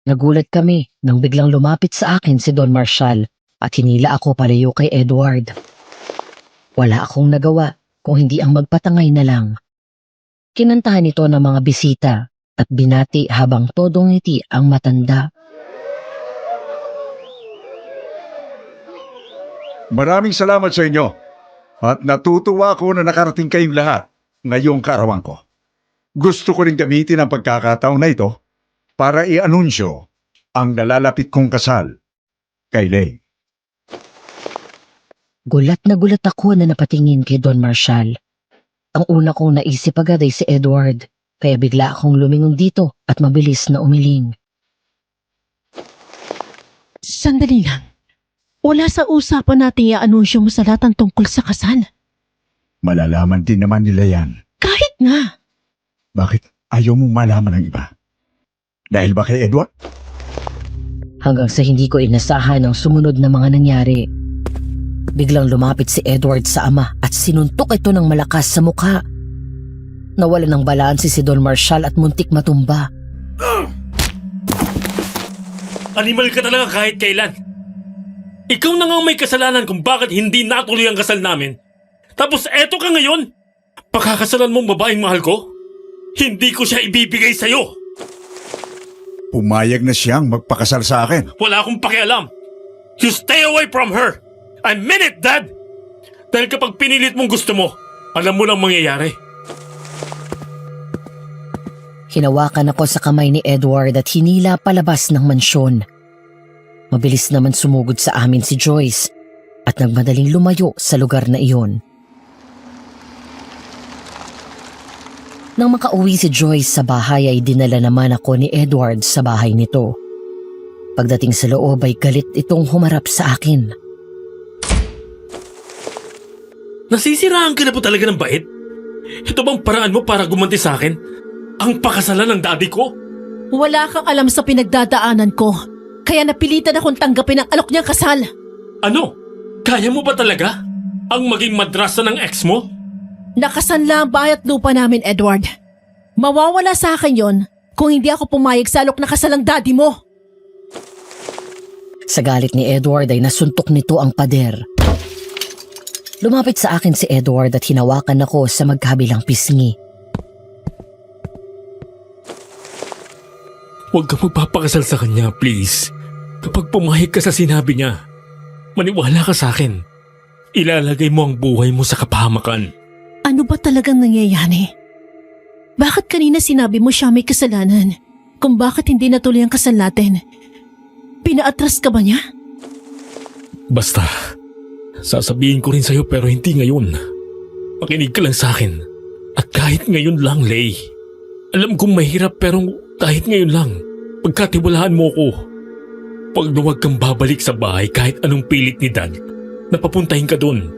S5: Nagulat kami nang biglang lumapit sa akin si Don Marshall at hinila ako palayo kay Edward. Wala akong nagawa kung hindi ang magpatangay na lang. Kinantahan ito ng mga bisita at binati habang todong ngiti ang matanda.
S1: Maraming salamat sa inyo. At natutuwa ako na nakarating kayong lahat ngayong kaarawan ko. Gusto ko rin gamitin ang pagkakataon na ito para i-anunsyo ang nalalapit kong kasal kay Lay.
S5: Gulat na gulat ako na napatingin kay Don Marshall. Ang una kong naisip agad ay si Edward, kaya bigla akong lumingon dito at mabilis na umiling.
S2: Sandali lang. Wala sa usapan natin i-anunsyo mo sa lahat tungkol sa kasal.
S1: Malalaman din naman nila yan.
S2: Kahit nga.
S1: Bakit ayaw mong malaman ng iba? Dahil ba kay Edward?
S5: Hanggang sa hindi ko inasahan ang sumunod na mga nangyari. Biglang lumapit si Edward sa ama at sinuntok ito ng malakas sa mukha. Nawala ng balanse si Don Marshall at muntik matumba.
S6: Animal ka talaga kahit kailan. Ikaw na nga may kasalanan kung bakit hindi natuloy ang kasal namin. Tapos eto ka ngayon? Pakakasalan mong babaeng mahal ko? Hindi ko siya ibibigay sa'yo.
S1: Pumayag na siyang magpakasal sa akin.
S6: Wala akong pakialam. You stay away from her. I mean it, Dad. Dahil kapag pinilit mong gusto mo, alam mo lang mangyayari.
S5: Hinawakan ako sa kamay ni Edward at hinila palabas ng mansyon. Mabilis naman sumugod sa amin si Joyce at nagmadaling lumayo sa lugar na iyon. Nang makauwi si Joyce sa bahay ay dinala naman ako ni Edward sa bahay nito. Pagdating sa loob ay galit itong humarap sa akin.
S6: Nasisiraan ka na po talaga ng bait? Ito bang paraan mo para gumanti sa akin? Ang pakasalan ng daddy ko?
S2: Wala kang alam sa pinagdadaanan ko. Kaya napilitan akong tanggapin ang alok niyang kasal.
S6: Ano? Kaya mo ba talaga? Ang maging madrasa ng ex mo?
S2: Nakasanla ang bahay at lupa namin, Edward. Mawawala sa akin yon kung hindi ako pumayag sa alok na kasal ng daddy mo.
S5: Sa galit ni Edward ay nasuntok nito ang pader. Lumapit sa akin si Edward at hinawakan ako sa magkabilang pisngi.
S6: Huwag kang magpapakasal sa kanya, please. Kapag pumayag ka sa sinabi niya, maniwala ka sa akin. Ilalagay mo ang buhay mo sa kapahamakan.
S2: Ano ba talagang nangyayari? Bakit kanina sinabi mo siya may kasalanan? Kung bakit hindi natuloy ang kasal natin? Pinaatras ka ba niya?
S6: Basta, sasabihin ko rin sa'yo pero hindi ngayon. Makinig ka lang sa akin. At kahit ngayon lang, Lay. Alam kong mahirap pero kahit ngayon lang, pagkatiwalaan mo ko. Pag huwag kang babalik sa bahay kahit anong pilit ni Dad, napapuntahin ka doon.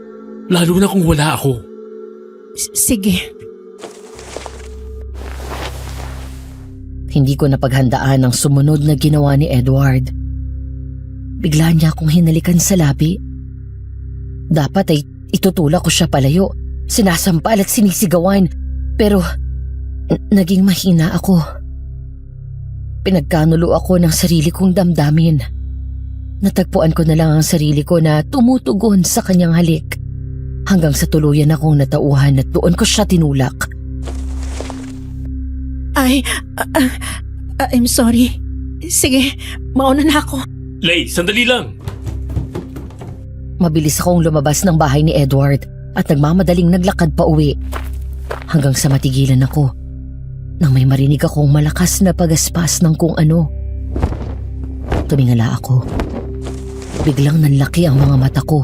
S6: Lalo na kung wala ako.
S2: Sige.
S5: Hindi ko napaghandaan ang sumunod na ginawa ni Edward. Bigla niya akong hinalikan sa labi. Dapat ay itutulak ko siya palayo, sinasampal at sinisigawan, pero naging mahina ako. Pinagkanulo ako ng sarili kong damdamin. Natagpuan ko na lang ang sarili ko na tumutugon sa kanyang halik, hanggang sa tuluyan akong natauhan at doon ko siya tinulak.
S2: I'm sorry. Sige, mauna na ako.
S6: Lay, sandali lang.
S5: Mabilis akong lumabas ng bahay ni Edward at nagmamadaling naglakad pa uwi. Hanggang sa matigilan ako nang may marinig akong malakas na pagaspas ng kung ano. Tumingala ako. Biglang nanlaki ang mga mata ko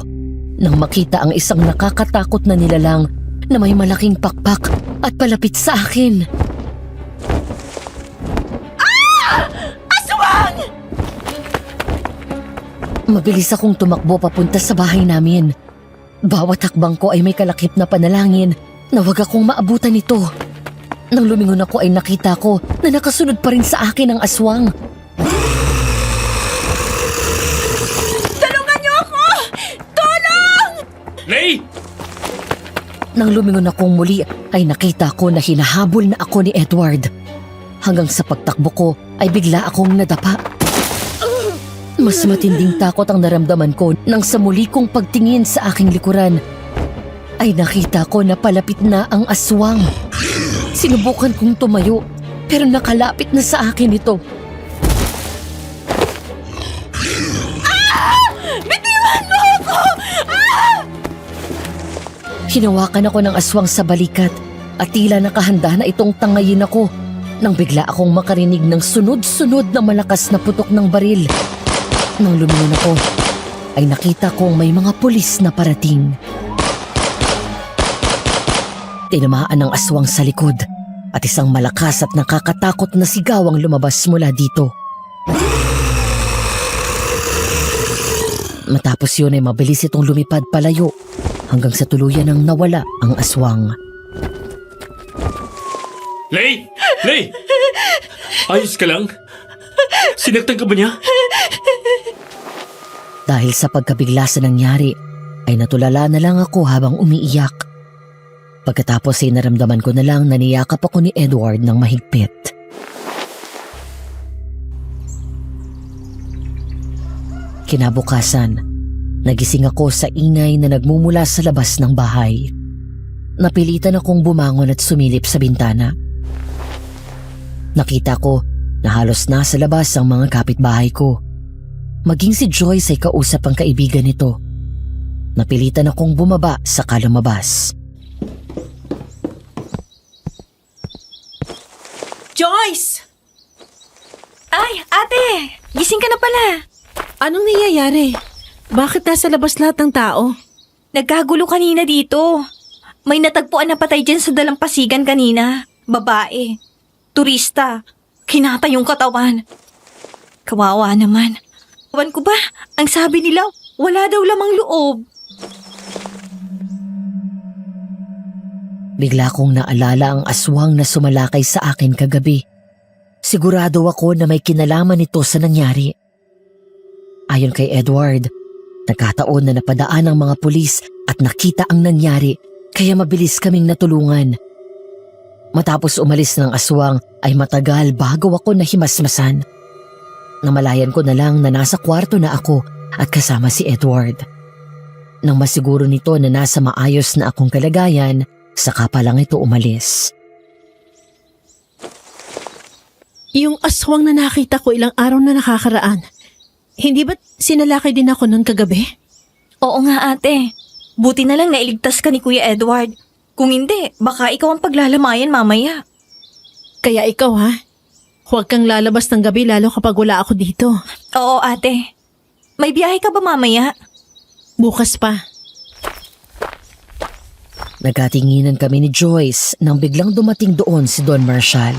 S5: nang makita ang isang nakakatakot na nilalang na may malaking pakpak at palapit sa akin. Mabilis akong tumakbo papunta sa bahay namin. Bawat hakbang ko ay may kalakip na panalangin na wag akong maabutan nito. Nang lumingon ako ay nakita ko na nakasunod pa rin sa akin ang aswang.
S4: Tulungan niyo ako! Tulong!
S6: Lay!
S5: Nang lumingon akong muli ay nakita ko na hinahabol na ako ni Edward. Hanggang sa pagtakbo ko ay bigla akong nadapa. Mas matinding takot ang naramdaman ko nang sa muli kong pagtingin sa aking likuran ay nakita ko na palapit na ang aswang. Sinubukan kong tumayo pero nakalapit na sa akin ito.
S4: Bitiwan mo ako!
S5: Hinawakan ako ng aswang sa balikat at tila nakahanda na itong tangayin ako nang bigla akong makarinig ng sunod-sunod na malakas na putok ng baril. Nang lumingon ako, ay nakita kong may mga pulis na parating. Tinamaan ng aswang sa likod at isang malakas at nakakatakot na sigaw ang lumabas mula dito. Matapos yun ay mabilis itong lumipad palayo hanggang sa tuluyan ng nawala ang aswang.
S6: Lay! Lay! Ayos ka lang? Sinaktan ka ba niya?
S5: Dahil sa pagkabigla sa nangyari, ay natulala na lang ako habang umiiyak. Pagkatapos ay naramdaman ko na lang na niyakap ako ni Edward ng mahigpit. Kinabukasan, nagising ako sa ingay na nagmumula sa labas ng bahay. Napilitan akong bumangon at sumilip sa bintana. Nakita ko na halos nasa labas ang mga kapitbahay ko. Maging si Joyce ay kausap ang kaibigan nito. Napilitan akong bumaba sa lumabas.
S2: Joyce!
S4: Ay, ate! Gising ka na pala.
S2: Anong nangyayari? Bakit nasa labas lahat ng tao?
S4: Nagkagulo kanina dito. May natagpuan na patay dyan sa dalampasigan kanina. Babae. Turista. Kinata yung katawan. Kawawa naman. Ewan ko ba, ang sabi nila, wala daw lamang loob.
S5: Bigla kong naalala ang aswang na sumalakay sa akin kagabi. Sigurado ako na may kinalaman ito sa nangyari. Ayon kay Edward, nagkataon na napadaan ang mga pulis at nakita ang nangyari kaya mabilis kaming natulungan. Matapos umalis ng aswang ay matagal bago ako nahimasmasan. Namalayan ko na lang na nasa kwarto na ako at kasama si Edward. Nang masiguro nito na nasa maayos na akong kalagayan, saka pa lang ito umalis.
S2: Yung aswang na nakita ko ilang araw na nakakaraan, hindi ba't sinalakay din ako noon kagabi?
S4: Oo nga ate. Buti na lang nailigtas ka ni Kuya Edward. Kung hindi, baka ikaw ang paglalamayan mamaya.
S2: Kaya ikaw ha, huwag kang lalabas ng gabi lalo kapag wala ako dito.
S4: Oo ate. May biyahe ka ba mamaya?
S2: Bukas pa.
S5: Nagkatinginan kami ni Joyce nang biglang dumating doon si Don Marshall.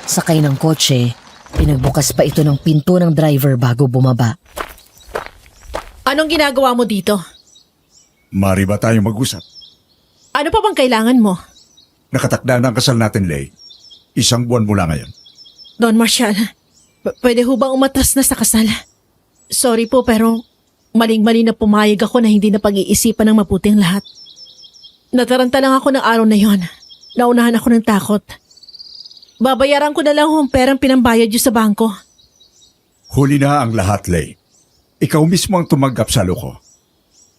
S5: Sakay ng kotse, pinagbukas pa ito ng pinto ng driver bago bumaba.
S2: Anong ginagawa mo dito?
S1: Mari ba tayong mag-usap?
S2: Ano pa bang kailangan mo?
S1: Nakatakda na ang kasal natin, Lay. 1 buwan mula ngayon.
S2: Don Marshall, pwede ho bang umatras na sa kasal? Sorry po pero maling-mali na pumayag ako na hindi na pag-iisipan ng mabuti ang lahat. Nataranta lang ako ng araw na yon. Naunahan ako ng takot. Babayaran ko na lang ang perang pinambayad niyo sa bangko.
S1: Huli na ang lahat, Lay. Ikaw mismo ang tumanggap sa loko.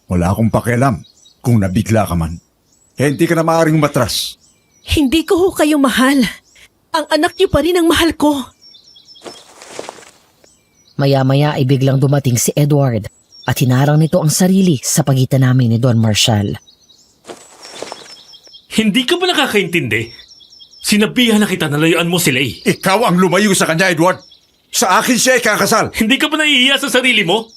S1: Wala akong pakialam kung nabigla ka man. Hindi ka na maaaring matras.
S2: Hindi ko ho kayo mahal. Ang anak niyo pa rin ang mahal ko.
S5: Maya-maya ay biglang dumating si Edward at hinarang nito ang sarili sa pagitan namin ni Don Marshall.
S6: Hindi ka ba nakakaintindi? Sinabihan na kita na layuan mo si Lay.
S1: Ikaw ang lumayo sa kanya, Edward. Sa akin siya ikakasal.
S6: Hindi ka ba nahihiya sa sarili mo?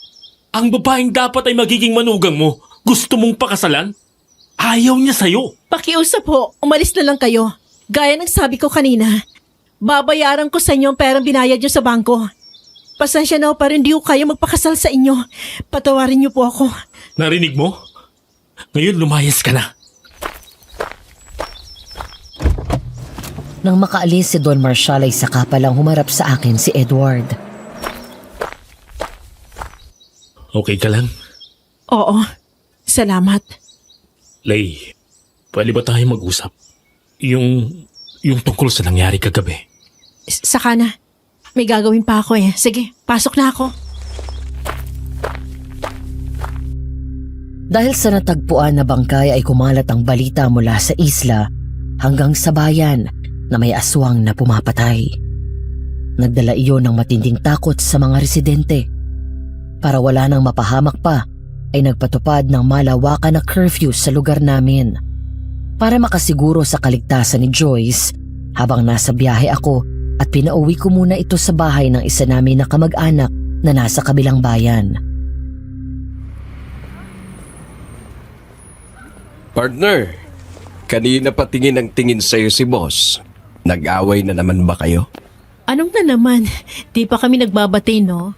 S6: Ang babaeng dapat ay magiging manugang mo. Gusto mong pakasalan? Ayaw niya sa'yo.
S2: Pakiusap po, umalis na lang kayo. Gaya ng sabi ko kanina, babayaran ko sa inyo ang perang binayad niyo sa bangko. Pasensya na pero hindi ko kayo magpakasal sa inyo. Patawarin niyo po ako.
S6: Narinig mo? Ngayon lumayas ka na.
S5: Nang makaalis si Don Marshall ay saka palang humarap sa akin si Edward.
S6: Okay ka lang?
S2: Oo, salamat.
S6: Lay, pwede ba tayo mag-usap? Yung tungkol sa nangyari kagabi.
S2: Saka na. May gagawin pa ako eh. Sige, pasok na ako.
S5: Dahil sa natagpuan na bangkay ay kumalat ang balita mula sa isla hanggang sa bayan na may aswang na pumapatay. Nagdala iyon ng matinding takot sa mga residente. Para wala nang mapahamak pa, ay nagpatupad ng malawakan na curfew sa lugar namin. Para makasiguro sa kaligtasan ni Joyce, habang nasa biyahe ako at pinauwi ko muna ito sa bahay ng isa namin na kamag-anak na nasa kabilang bayan.
S3: Partner, kanina pa tingin ang tingin sa'yo si boss. Nag-away na naman ba kayo?
S2: Anong na naman? Di pa kami nagbabati, no?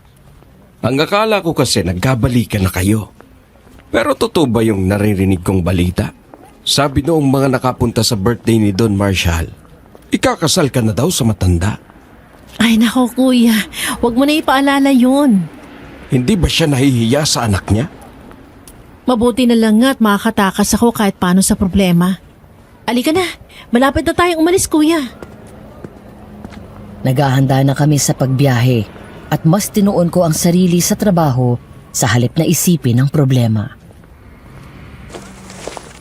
S3: Ang akala ko kasi nagkabalikan na kayo. Pero totoo ba yung naririnig kong balita? Sabi noong mga nakapunta sa birthday ni Don Marshall, ikakasal ka na daw sa matanda.
S2: Ay nako kuya, wag mo na ipaalala yun.
S3: Hindi ba siya nahihiya sa anak niya?
S2: Mabuti na lang nga at makakatakas ako kahit paano sa problema. Alika na, malapit na tayong umalis kuya.
S5: Naghahanda na kami sa pagbiyahe at mas tinuon ko ang sarili sa trabaho sa halip na isipin ang problema.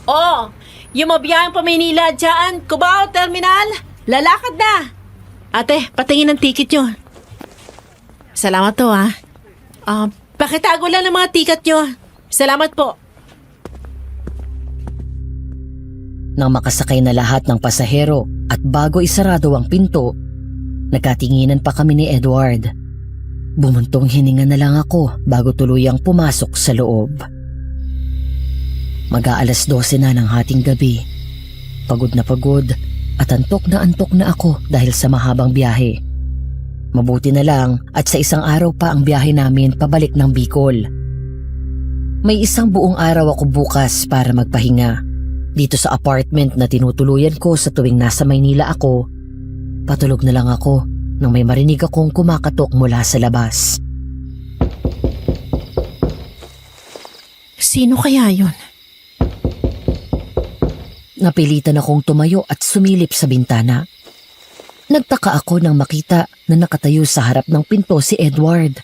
S2: Oh, yung mabiyahang pa Maynila dyan, Cubao Terminal, lalakad na. Ate, patingin ng ticket nyo. Salamat to ha. Pakitago lang ng mga ticket nyo. Salamat po.
S5: Nang makasakay na lahat ng pasahero at bago isarado ang pinto, nagkatinginan pa kami ni Edward. Bumuntong hininga na lang ako bago tuluyang pumasok sa loob. Mag-aalas 12 na ng hating gabi. Pagod at antok na ako dahil sa mahabang biyahe. Mabuti na lang at sa isang araw pa ang biyahe namin pabalik ng Bicol. May isang buong araw ako bukas para magpahinga. Dito sa apartment na tinutuluyan ko sa tuwing nasa Maynila ako, patulog na lang ako nang may marinig akong kumakatok mula sa labas.
S2: Sino kaya yun?
S5: Napilitan akong tumayo at sumilip sa bintana. Nagtaka ako nang makita na nakatayo sa harap ng pinto si Edward.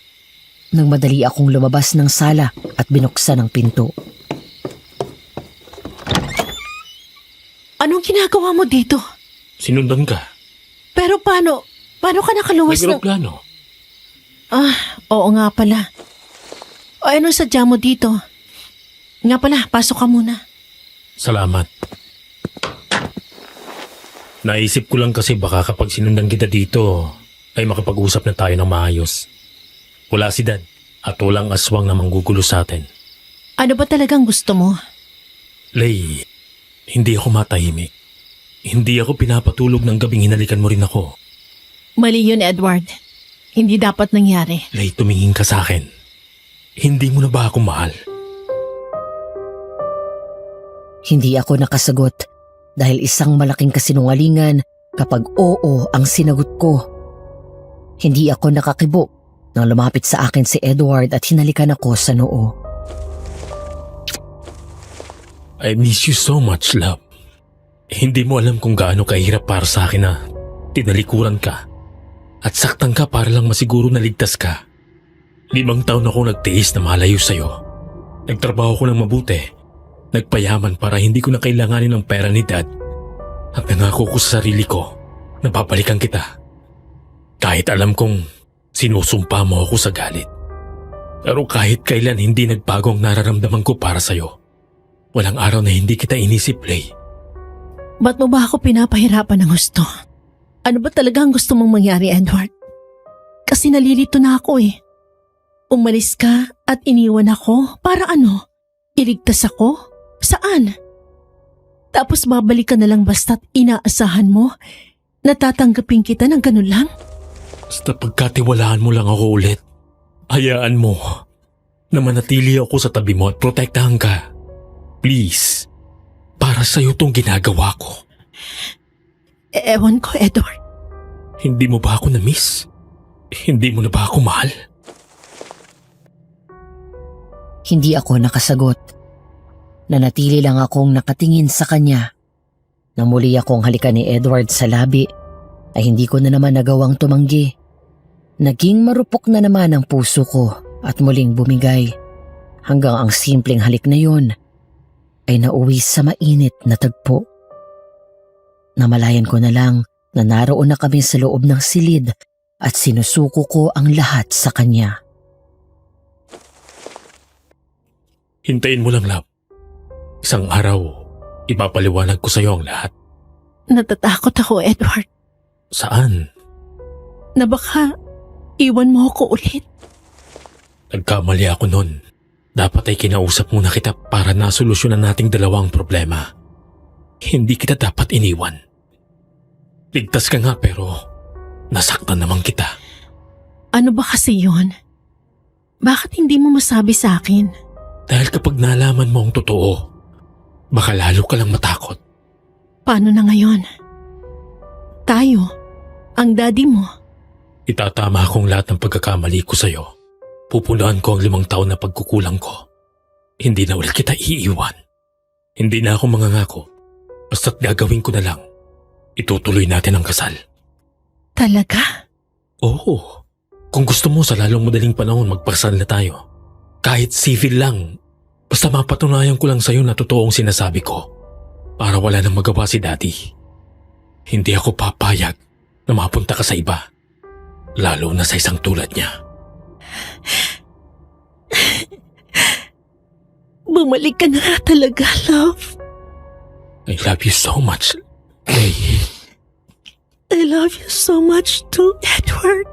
S5: Nang madali akong lumabas ng sala at binuksan ang pinto.
S2: Anong ginagawa mo dito?
S6: Sinundan ka.
S2: Pero paano ka nakaluwas ng...
S6: Nag-aeroplano.
S2: Oo nga pala. O anong sadya mo dito? Nga pala, pasok ka muna.
S6: Salamat. Naisip ko lang kasi baka kapag sinundan kita dito, ay makapag-usap na tayo ng maayos. Wala si Dad at walang aswang na manggugulo sa atin.
S2: Ano ba talagang gusto mo?
S6: Lay, Hindi ako matahimik. Hindi ako pinapatulog ng gabing hinalikan mo rin ako.
S2: Mali yun, Edward. Hindi dapat nangyari.
S6: Lay, tumingin ka sa akin. Hindi mo na ba ako mahal?
S5: Hindi ako nakasagot dahil isang malaking kasinungalingan kapag oo ang sinagot ko. Hindi ako nakakibo nang lumapit sa akin si Edward at hinalikan ako sa noo.
S6: I miss you so much, love. Hindi mo alam kung gaano kahirap para sa akin na tinalikuran ka at saktan ka para lang masiguro na ligtas ka. 5 taon ako nagtiis na malayo sa'yo. Nagtrabaho ko ng mabuti. Nagpayaman para hindi ko na kailanganin ng pera ni Dad. At nangako ko sa sarili ko na babalikan kita. Kahit alam kong sinusumpa mo ako sa galit. Pero kahit kailan hindi nagbago ang nararamdaman ko para sa'yo. Walang araw na hindi kita inisip, Lay.
S2: Ba't mo ba ako pinapahirapan ng gusto? Ano ba talaga ang gusto mong mangyari, Edward? Kasi nalilito na ako eh. Umalis ka at iniwan ako para ano? Iligtas ako? Saan? Tapos babalik ka na lang basta't inaasahan mo na tatanggapin kita ng ganun lang?
S6: Basta pagkatiwalaan mo lang ako ulit. Hayaan mo na manatili ako sa tabi mo at protektahan ka. Please, para sa'yo tong ginagawa ko.
S2: Ewan ko, Edward.
S6: Hindi mo ba ako na-miss? Hindi mo na ba ako mahal?
S5: Hindi ako nakasagot. Nanatili lang akong nakatingin sa kanya. Nang muli akong halikan ni Edward sa labi, ay hindi ko na naman nagawang tumanggi. Naging marupok na naman ang puso ko at muling bumigay. Hanggang ang simpleng halik na yon ay nauwi sa mainit na tagpo. Namalayan ko na lang na naroon na kami sa loob ng silid at sinusuko ko ang lahat sa kanya.
S6: Hintayin mo lang, love. Isang araw, ipapaliwanag ko sa'yo ang lahat.
S2: Natatakot ako, Edward,
S6: Saan?
S2: na baka iwan mo ako ulit.
S6: Nagkamali ako nun. Dapat ay kinausap muna kita para nasolusyonan nating dalawang problema. Hindi kita dapat iniwan. Ligtas ka nga pero nasaktan naman kita.
S2: Ano ba kasi yon? Bakit hindi mo masabi sa akin?
S6: Dahil kapag nalaman mo ang totoo, baka lalo ka lang matakot.
S2: Paano na ngayon? Tayo, ang daddy mo.
S6: Itatama akong lahat ng pagkakamali ko sa'yo. Pupunuan ko ang 5 taon na pagkukulang ko. Hindi na ulit kita iiwan. Hindi na ako mangangako. Basta't gagawin ko na lang. Itutuloy natin ang kasal.
S2: Talaga?
S6: Oo. Kung gusto mo sa lalong madaling panahon magpakasal na tayo. Kahit civil lang. Basta mapatunayan ko lang sa'yo na totoong sinasabi ko. Para wala nang magawa si Daddy. Hindi ako papayag na mapunta ka sa iba. Lalo na sa isang tulad niya.
S2: Bumalik ka na nga talaga, love.
S6: I love you so much, Lay.
S2: I love you so much too, Edward.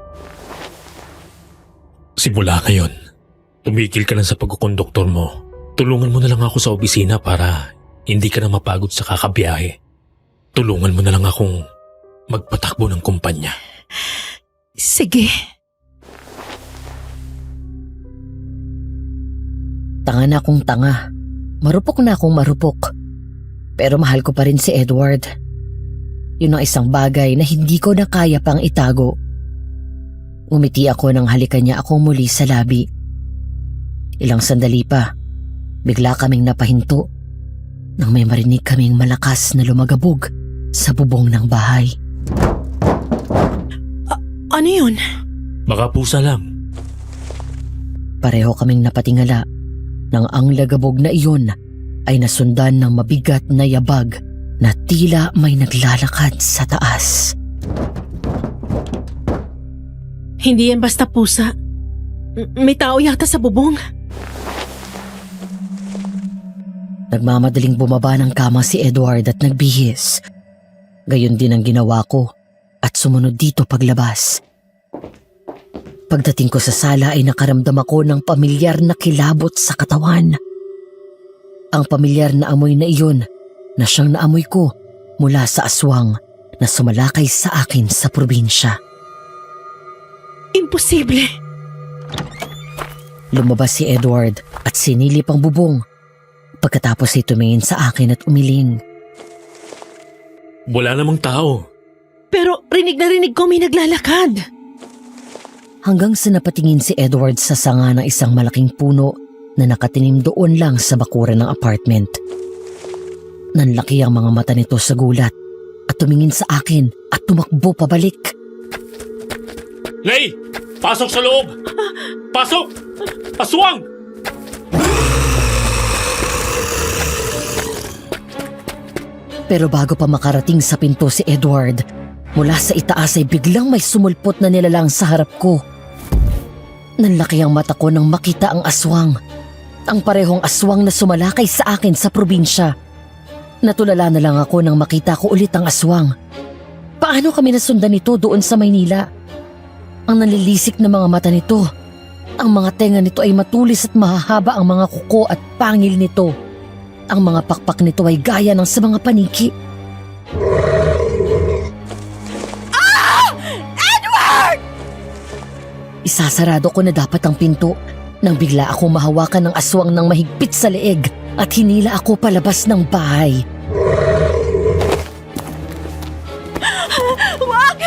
S6: Simula ngayon, tumigil ka lang sa pagkukonduktor mo. Tulungan mo na lang ako sa opisina para hindi ka na mapagod sa kakabiyahe. Tulungan mo na lang akong magpatakbo ng kumpanya.
S2: Sige.
S5: Tanga na akong tanga. Marupok na akong marupok. Pero mahal ko pa rin si Edward. Yun ang isang bagay na hindi ko na kaya pang itago. Ngumiti ako nang halikan niya ako muli sa labi. Ilang sandali pa, bigla kaming napahinto nang may marinig kaming malakas na lumagabog sa bubong ng bahay.
S2: Ano yun?
S6: Baka pusa lang.
S5: Pareho kaming napatingala nang ang lagabog na iyon ay nasundan ng mabigat na yabag na tila may naglalakad sa taas.
S2: Hindi yan basta pusa. May tao yata sa bubong.
S5: Nagmamadaling bumaba ng kama si Edward at nagbihis. Gayon din ang ginawa ko at sumunod dito paglabas. Pagdating ko sa sala ay nakaramdam ako ng pamilyar na kilabot sa katawan. Ang pamilyar na amoy na iyon na siyang naamoy ko mula sa aswang na sumalakay sa akin sa probinsya.
S2: Imposible!
S5: Lumabas si Edward at sinilip ang bubong. Pagkatapos ay tumingin sa akin at umiling.
S6: Wala namang tao.
S2: Pero rinig na rinig ko may naglalakad.
S5: Hanggang sa napatingin si Edward sa sanga ng isang malaking puno na nakatinim doon lang sa bakuran ng apartment. Nanlaki ang mga mata nito sa gulat at tumingin sa akin at tumakbo pabalik.
S6: Lay! Pasok sa loob! Pasok! Aswang!
S5: Pero bago pa makarating sa pinto si Edward, mula sa itaas ay biglang may sumulpot na nilalang sa harap ko. Nanlaki ang mata ko nang makita ang aswang. Ang parehong aswang na sumalakay sa akin sa probinsya. Natulala na lang ako nang makita ko ulit ang aswang. Paano kami nasundan nito doon sa Maynila? Ang nalilisik na mga mata nito. Ang mga tenga nito ay matulis at mahahaba ang mga kuko at pangil nito. Ang mga pakpak nito ay gaya ng sa mga paniki.
S7: Edward!
S5: Isasarado ko na dapat ang pinto nang bigla ako mahawakan ng aswang ng mahigpit sa leeg at hinila ako palabas ng bahay.
S7: Wag!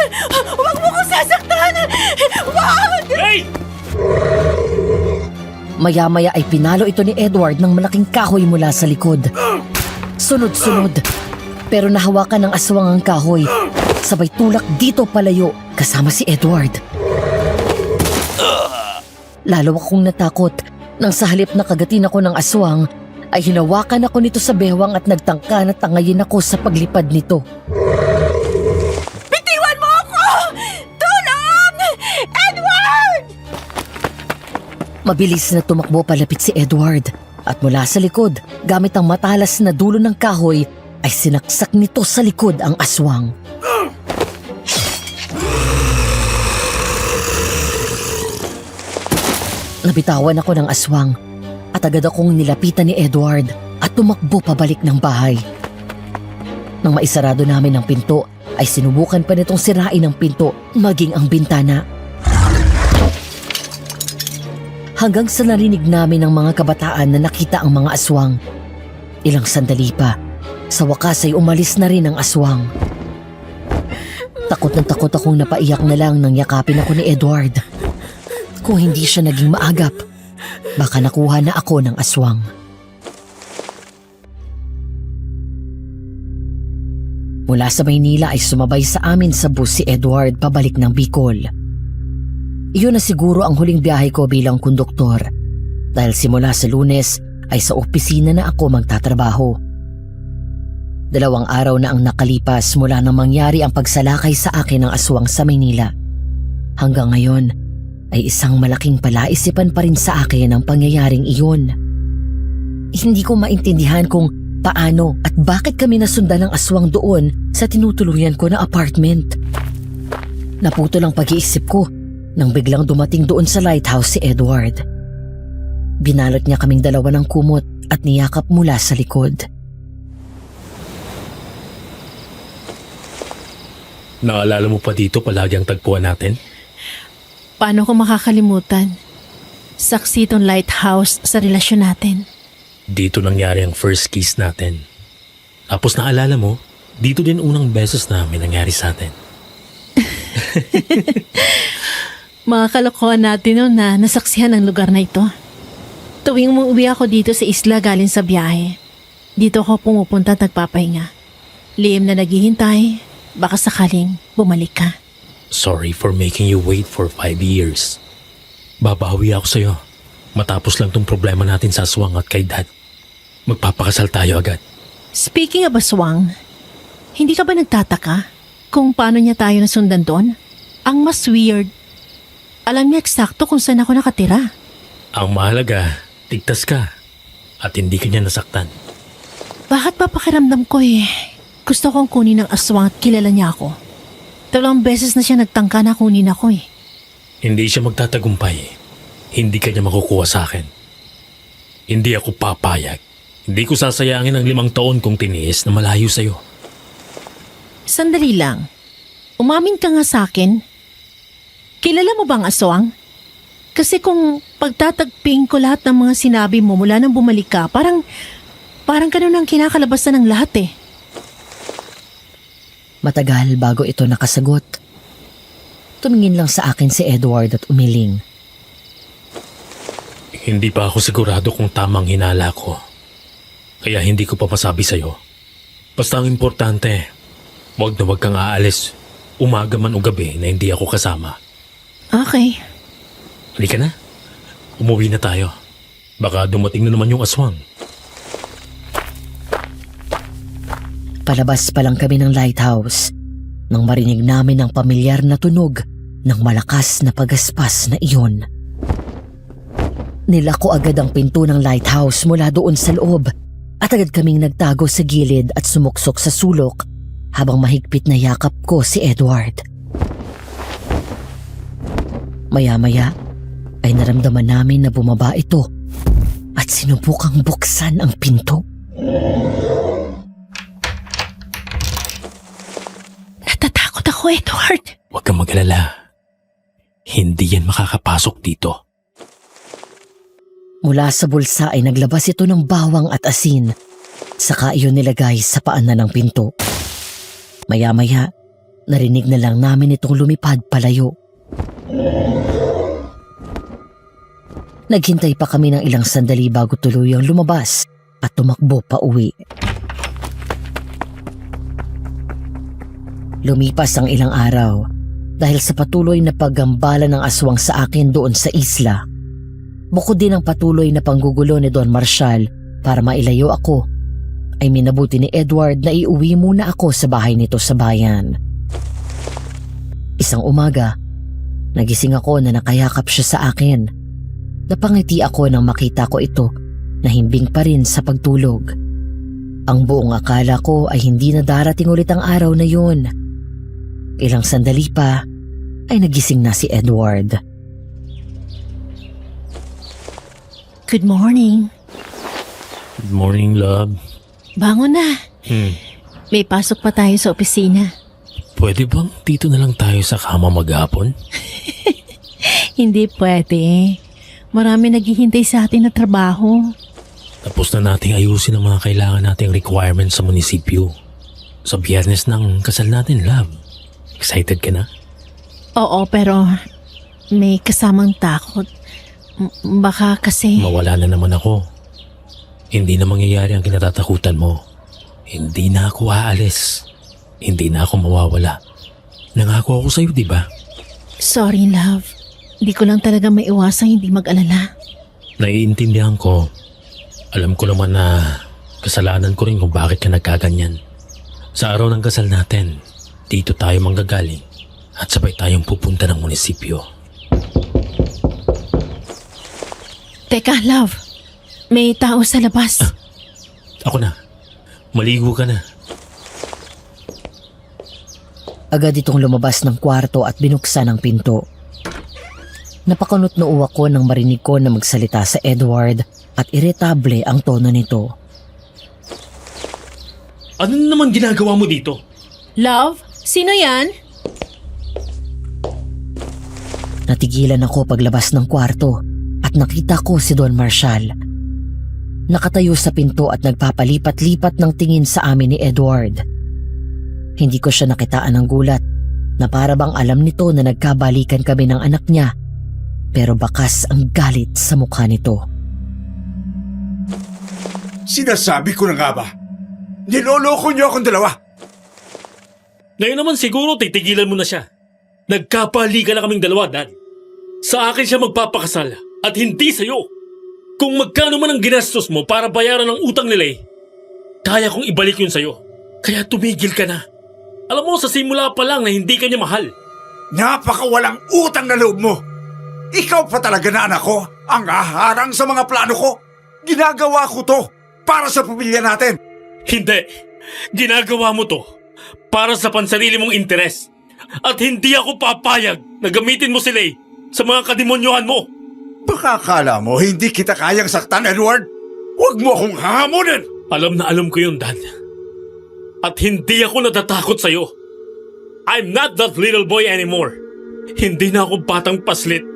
S7: Wag mo ko sasaktan! Wag!
S6: Lay!
S5: Maya-maya ay pinalo ito ni Edward ng malaking kahoy mula sa likod. Sunod-sunod. Pero nahawakan ng aswang ang kahoy. Sabay tulak dito palayo kasama si Edward. Lalo akong natakot nang sa halip na kagatin ako ng aswang ay hinawakan ako nito sa bewang at nagtangka na tangayin ako sa paglipad nito.
S7: Bitiwan mo ako! Tulong! Edward!
S5: Mabilis na tumakbo palapit si Edward at mula sa likod, gamit ang matalas na dulo ng kahoy, ay sinaksak nito sa likod ang aswang. Nabitawan ako ng aswang at agad akong nilapitan ni Edward at tumakbo pabalik ng bahay. Nang maisarado namin ang pinto, ay sinubukan pa nitong sirain ang pinto maging ang bintana. Hanggang sa narinig namin ng mga kabataan na nakita ang mga aswang. Ilang sandali pa, sa wakas ay umalis na rin ang aswang. Takot na takot akong napaiyak na lang nang yakapin ako ni Edward. Kung hindi siya naging maagap, baka nakuha na ako ng aswang. Mula sa Maynila ay sumabay sa amin sa bus si Edward pabalik ng Bicol. Iyon na siguro ang huling biyahe ko bilang konduktor dahil simula sa Lunes ay sa opisina na ako magtatrabaho. 2 araw na ang nakalipas mula nang mangyari ang pagsalakay sa akin ng aswang sa Maynila. Hanggang ngayon ay isang malaking palaisipan pa rin sa akin ang pangyayaring iyon. Hindi ko maintindihan kung paano at bakit kami nasundan ng aswang doon sa tinutuluyan ko na apartment. Naputol ang pag-iisip ko nang biglang dumating doon sa lighthouse si Edward. Binalot niya kaming dalawa ng kumot at niyakap mula sa likod.
S6: Naalala mo pa dito palagi ang tagpuan natin?
S2: Paano ko makakalimutan? Saksi itong lighthouse sa relasyon natin.
S6: Dito nangyari ang first kiss natin. Tapos naalala mo, dito din unang beses namin nangyari sa atin.
S2: Mga kalokohan natin noon na nasaksihan ang lugar na ito. Tuwing umuwi ako dito sa isla galing sa biyahe, dito ako pumupunta at nagpapahinga. Lihim na naghihintay, baka sakaling bumalik ka.
S6: Sorry for making you wait for 5 years. Babawi ako sa'yo. Matapos lang tong problema natin sa aswang at kay Dad. Magpapakasal tayo agad.
S2: Speaking of aswang, hindi ka ba nagtataka kung paano niya tayo nasundan doon? Ang mas weird, alam niya eksakto kung saan ako nakatira.
S6: Ang mahalaga, ligtas ka at hindi ka niya nasaktan.
S2: Bakit ba pakiramdam ko gusto kong kunin ng aswang at kilala niya ako. 2 beses na siya nagtangka na kunin ako
S6: Hindi siya magtatagumpay. Hindi ka niya makukuha sa akin. Hindi ako papayag. Hindi ko sasayangin ang 5 taon kong tiniis na malayo sa'yo.
S2: Sandali lang. Umamin ka nga sa akin. Kilala mo bang aswang? Kasi kung pagtatagping ko lahat ng mga sinabi mo mula nang bumalik ka, parang ganun ang kinakalabasan ng lahat eh.
S5: Matagal bago ito nakasagot. Tumingin lang sa akin si Edward at umiling.
S6: Hindi pa ako sigurado kung tamang hinala ko. Kaya hindi ko pa masabi sa'yo. Basta ang importante, wag na wag kang aalis. Umaga man o gabi na hindi ako kasama.
S2: Okay.
S6: Halika na. Umuwi na tayo. Baka dumating na naman yung aswang.
S5: Palabas pa lang kami ng lighthouse nang marinig namin ang pamilyar na tunog ng malakas na pagaspas na iyon. Nilako agad ang pinto ng lighthouse mula doon sa loob at agad kaming nagtago sa gilid at sumuksok sa sulok habang mahigpit na yakap ko si Edward. Maya-maya ay naramdaman namin na bumaba ito at sinubukang buksan ang pinto.
S2: Natatakot ako, Edward.
S6: Huwag kang mag-alala. Hindi yan makakapasok dito.
S5: Mula sa bulsa ay naglabas ito ng bawang at asin. Saka iyon nilagay sa paanan ng pinto. Maya-maya, narinig na lang namin itong lumipad palayo. Naghintay pa kami ng ilang sandali bago tuluyang lumabas at tumakbo pa uwi. Lumipas ang ilang araw dahil sa patuloy na paggambala ng aswang sa akin doon sa isla. Bukod din ang patuloy na panggugulo ni Don Marshall para mailayo ako, ay minabuti ni Edward na iuwi muna ako sa bahay nito sa bayan. Isang umaga, nagising ako na nakayakap siya sa akin. Napangiti ako nang makita ko ito na himbing pa rin sa pagtulog. Ang buong akala ko ay hindi na darating ulit ang araw na yun. Ilang sandali pa ay nagising na si Edward.
S2: Good morning.
S6: Good morning, love.
S2: Bangon na. May pasok pa tayo sa opisina.
S6: Pwede bang dito na lang tayo sa kama maghapon?
S2: Hindi pwede. Marami naghihintay sa atin na trabaho.
S6: Tapos na nating ayusin ang mga kailangan nating requirements sa munisipyo. Sa biyernes ng kasal natin, love. Excited ka na?
S2: Oo, pero may kasamang takot. Baka kasi...
S6: Mawala na naman ako. Hindi na mangyayari ang kinatatakutan mo. Hindi na ako aalis. Hindi na ako mawawala. Nangako ako sa'yo, di ba?
S2: Sorry, love. Hindi ko lang talaga maiwasang hindi mag-alala.
S6: Naiintindihan ko. Alam ko naman na kasalanan ko rin kung bakit ka nagkaganyan. Sa araw ng kasal natin, dito tayo manggagaling at sabay tayong pupunta ng munisipyo.
S2: Teka, love. May tao sa labas.
S6: Ako na. Maligo ka na.
S5: Agad itong lumabas ng kwarto at binuksan ang pinto. Napakunot-noo ako nang marinig ko na magsalita sa Edward at iritable ang tono nito.
S6: Ano naman ginagawa mo dito?
S2: Love? Sino yan?
S5: Natigilan ako paglabas ng kwarto at nakita ko si Don Marshall. Nakatayo sa pinto at nagpapalipat-lipat ng tingin sa amin ni Edward. Hindi ko siya nakitaan ng gulat na para bang alam nito na nagkabalikan kami ng anak niya, pero bakas ang galit sa mukha nito.
S1: Sinasabi ko na nga ba? Niloloko niyo akong dalawa.
S6: Ngayon naman siguro titigilan mo na siya. Nagkapalikan na kaming dalawa, Dad. Sa akin siya magpapakasal at hindi sa'yo. Kung magkano man ang ginastos mo para bayaran ang utang ni Lay, kaya kong ibalik yun sa'yo. Kaya tumigil ka na. Alam mo, sa simula pa lang na hindi ka niya mahal.
S1: Napakawalang utang na loob mo. Ikaw pa talaga na anak ko ang aharang sa mga plano ko. Ginagawa ko to para sa pamilya natin.
S6: Hindi. Ginagawa mo to para sa pansarili mong interes. At hindi ako papayag na gamitin mo si Lay sa mga kademonyohan mo.
S1: Baka akala mo hindi kita kayang saktan, Edward? Huwag mo akong hahamunin!
S6: Alam na alam ko yun, Dad. At hindi ako natatakot sa'yo. I'm not that little boy anymore. Hindi na ako batang paslit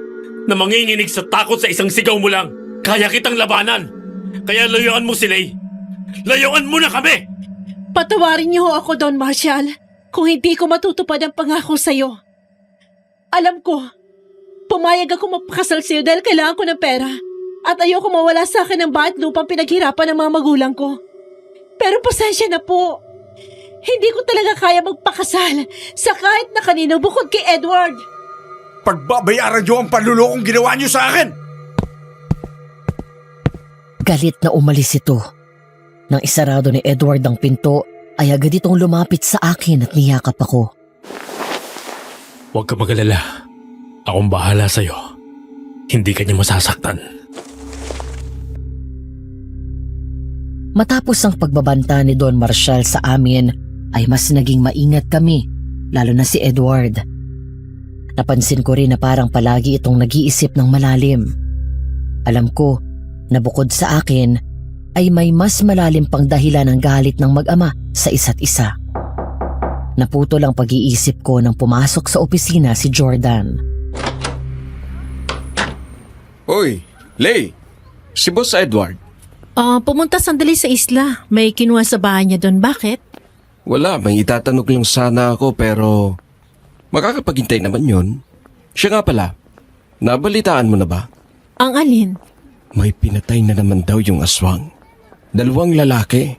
S6: na manginginig sa takot sa isang sigaw mo lang. Kaya kitang labanan. Kaya layuan mo si Lay. Layuan mo na kami!
S2: Patawarin niyo ako, Don Marshall, kung hindi ko matutupad ang pangako sa'yo. Alam ko, pumayag ako mapakasal sa'yo dahil kailangan ko ng pera. At ayoko mawala sa akin ng bahat lupang pinaghirapan ng mga magulang ko. Pero pasensya na po. Hindi ko talaga kaya magpakasal sa kahit na kanino bukod kay Edward.
S1: Pagbabayaran niyo ang panlulokong ginawa niyo sa akin!
S5: Galit na umalis ito. Nang isarado ni Edward ang pinto, ay agad itong lumapit sa akin at niyakap ako.
S6: Huwag ka mag-alala. Akong bahala sa'yo. Hindi ka niya masasaktan.
S5: Matapos ang pagbabanta ni Don Marshall sa amin, ay mas naging maingat kami, lalo na si Edward. Napansin ko rin na parang palagi itong nag-iisip ng malalim. Alam ko na bukod sa akin, ay may mas malalim pang dahilan ng galit ng mag-ama sa isa't isa. Naputol ang pag-iisip ko nang pumasok sa opisina si Jordan.
S3: Uy, Lay! Si Boss Edward.
S2: Pumunta sandali sa isla. May kinuha sa bahay niya doon. Bakit?
S3: Wala, may itatanong lang sana ako pero makakapaghintay naman yun. Siya nga pala, nabalitaan mo na ba?
S2: Ang alin?
S3: May pinatay na naman daw yung aswang. 2 lalaki.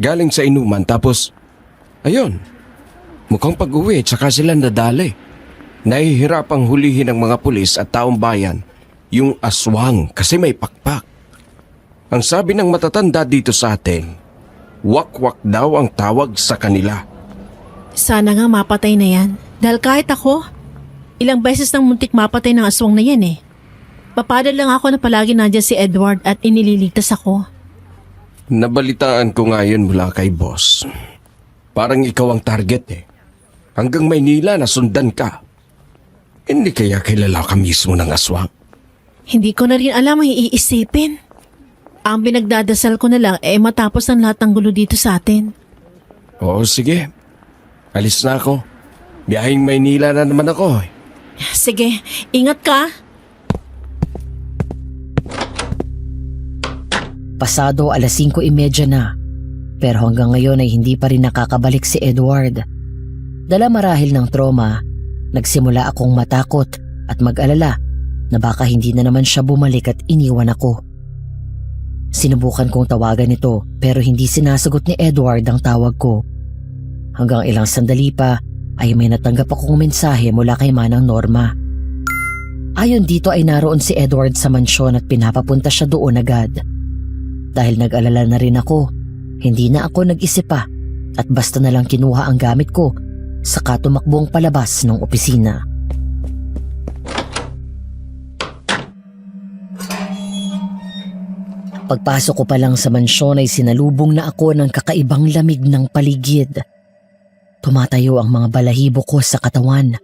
S3: Galing sa inuman tapos, ayun, mukhang pag-uwi tsaka sila nadali. Nahihirapang hulihin ng mga pulis at taong bayan yung aswang kasi may pakpak. Ang sabi ng matatanda dito sa atin, wakwak daw ang tawag sa kanila.
S2: Sana nga mapatay na yan. Dahil kahit ako, ilang beses nang muntik mapatay ng aswang na yan eh. Papadal lang ako na palagi nandyan si Edward at inililigtas ako.
S3: Nabalitaan ko nga yun mula kay boss. Parang ikaw ang target eh. Hanggang Maynila nasundan ka. Hindi kaya kilala ka mismo ng aswang?
S2: Hindi ko na rin alam ang iisipin. Ang pinagdadasal ko na lang matapos ang lahat ng gulo dito sa atin.
S3: Oo, sige. Alis na ako. Biyaheng Maynila na naman ako eh.
S2: Sige, ingat ka.
S5: Pasado 5:30 na, pero hanggang ngayon ay hindi pa rin nakakabalik si Edward. Dala marahil ng trauma, nagsimula akong matakot at mag-alala na baka hindi na naman siya bumalik at iniwan ako. Sinubukan kong tawagan ito pero hindi sinasagot ni Edward ang tawag ko. Hanggang ilang sandali pa ay may natanggap akong mensahe mula kay Manang Norma. Ayon dito ay naroon si Edward sa mansyon at pinapapunta siya doon agad. Dahil nag-alala na rin ako, hindi na ako nag-isip pa at basta na lang kinuha ang gamit ko saka tumakbong palabas ng opisina. Pagpasok ko pa lang sa mansyon ay sinalubong na ako ng kakaibang lamig ng paligid. Tumatayo ang mga balahibo ko sa katawan.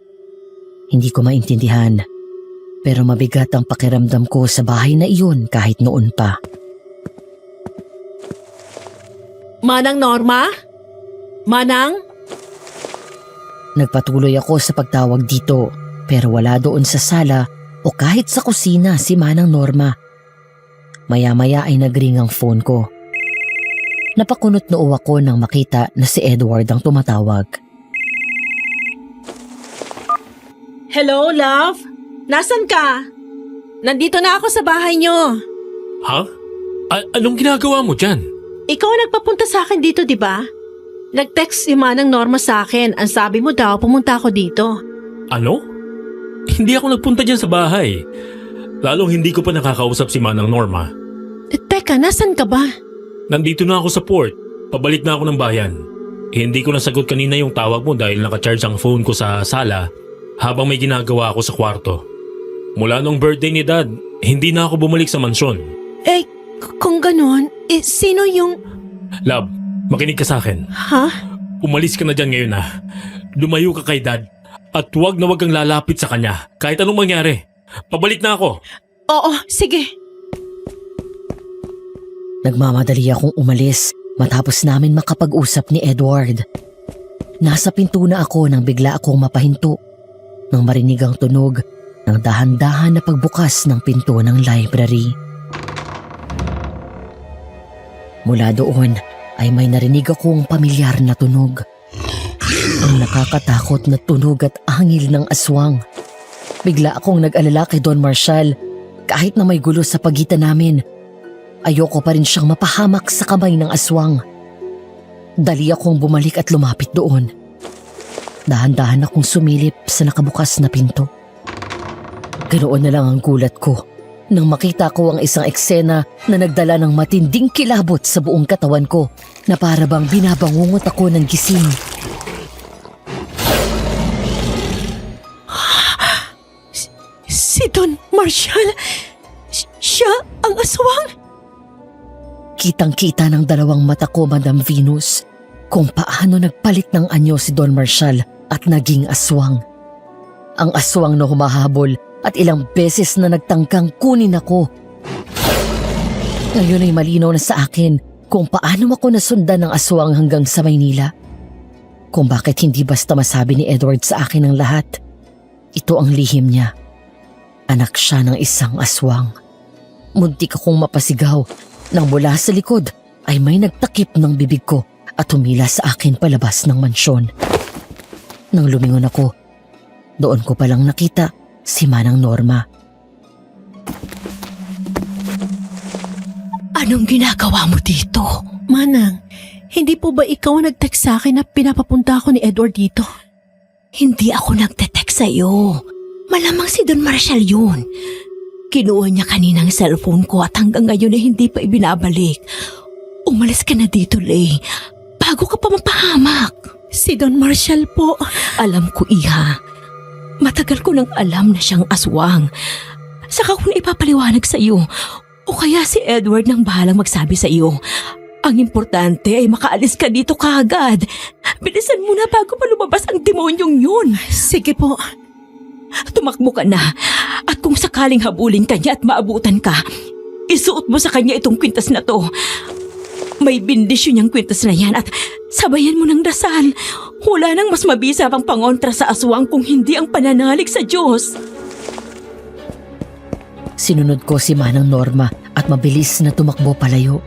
S5: Hindi ko maintindihan, pero mabigat ang pakiramdam ko sa bahay na iyon kahit noon pa.
S2: Manang Norma? Manang?
S5: Nagpatuloy ako sa pagtawag dito pero wala doon sa sala o kahit sa kusina si Manang Norma. Maya-maya ay nagring ang phone ko. Napakunot noo ako nang makita na si Edward ang tumatawag.
S2: Hello, love? Nasaan ka? Nandito na ako sa bahay niyo.
S6: Ha? Anong ginagawa mo dyan?
S2: Ikaw ang nagpapunta sa akin dito, di ba? Nag-text si Manang Norma sa akin. Ang sabi mo daw, pumunta ako dito.
S6: Ano? Hindi ako nagpunta dyan sa bahay. Lalong hindi ko pa nakakausap si Manang Norma.
S2: Teka, nasan ka ba?
S6: Nandito na ako sa port. Pabalik na ako ng bayan. Hindi ko nasagot kanina yung tawag mo dahil nakacharge ang phone ko sa sala habang may ginagawa ako sa kwarto. Mula nung birthday ni Dad, hindi na ako bumalik sa mansyon.
S2: Kung ganon, sino yung...
S6: Love, makinig ka sa akin.
S2: Ha?
S6: Umalis ka na dyan ngayon na. Lumayo ka kay Dad at huwag na huwag kang lalapit sa kanya kahit anong mangyari. Pabalik na ako.
S2: Oo, sige.
S5: Nagmamadali akong umalis matapos namin makapag-usap ni Edward. Nasa pinto na ako nang bigla akong mapahinto nang marinig ang tunog ng dahan-dahan na pagbukas ng pinto ng library. Mula doon ay may narinig akong pamilyar na tunog. Ang nakakatakot na tunog at angil ng aswang. Bigla akong nag-alala kay Don Marshall. Kahit na may gulo sa pagitan namin, ayoko pa rin siyang mapahamak sa kamay ng aswang. Dali akong bumalik at lumapit doon. Dahan-dahan akong sumilip sa nakabukas na pinto. Ganoon na lang ang gulat ko nang makita ko ang isang eksena na nagdala ng matinding kilabot sa buong katawan ko na para bang binabangungot ako ng gising.
S2: Si Don Marshall? Siya ang aswang?
S5: Kitang-kita ng dalawang mata ko, Madam Venus, kung paano nagpalit ng anyo si Don Marshall at naging aswang. Ang aswang na humahabol at ilang beses na nagtangkang kunin ako. Ngayon ay malinaw na sa akin kung paano ako nasundan ng aswang hanggang sa Maynila. Kung bakit hindi basta masabi ni Edward sa akin ang lahat. Ito ang lihim niya. Anak siya ng isang aswang. Muntik akong mapasigaw nang mula sa likod ay may nagtakip ng bibig ko at humila sa akin palabas ng mansyon. Nang lumingon ako, doon ko palang nakita si Manang Norma.
S7: Anong ginagawa mo dito?
S2: Manang, hindi po ba ikaw ang nag-text sa akin na pinapapunta ako ni Edward dito?
S7: Hindi ako nagte-text sa'yo. Malamang si Don Marshall yun. Kinuha niya kaninang cellphone ko at hanggang ngayon ay hindi pa ibinabalik. Umalis ka na dito, Lay. Bago ka pa mapahamak.
S2: Si Don Marshall po.
S7: Alam ko, Iha. Matagal ko nang alam na siyang aswang. Saka ko na ipapaliwanag sa iyo. O kaya si Edward nang bahalang magsabi sa iyo. Ang importante ay makaalis ka dito kaagad. Bilisan mo na bago pa lumabas ang demonyong yun.
S2: Sige po.
S7: Tumakbo ka na. At kung sakaling habulin ka niya at maabutan ka, isuot mo sa kanya itong kwintas na to. May bindisyon niyang kwintas na yan at sabayan mo ng dasal. Wala nang mas mabisa pang pangontra sa aswang kung hindi ang pananalig sa Diyos.
S5: Sinunod ko si Manang Norma at mabilis na tumakbo palayo.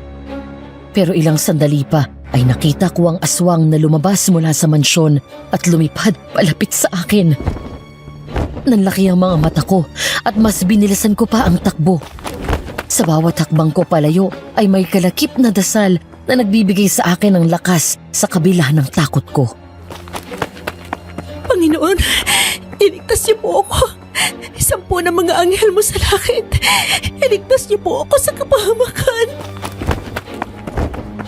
S5: Pero ilang sandali pa ay nakita ko ang aswang na lumabas mula sa mansyon at lumipad palapit sa akin. Nanlaki ang mga mata ko at mas binilasan ko pa ang takbo. Sa bawat hakbang ko palayo ay may kalakip na dasal na nagbibigay sa akin ng lakas sa kabila ng takot ko.
S2: Panginoon, iligtas niyo po ako. 10 ng mga anghel mo sa langit. Iligtas niyo po ako sa kapahamakan.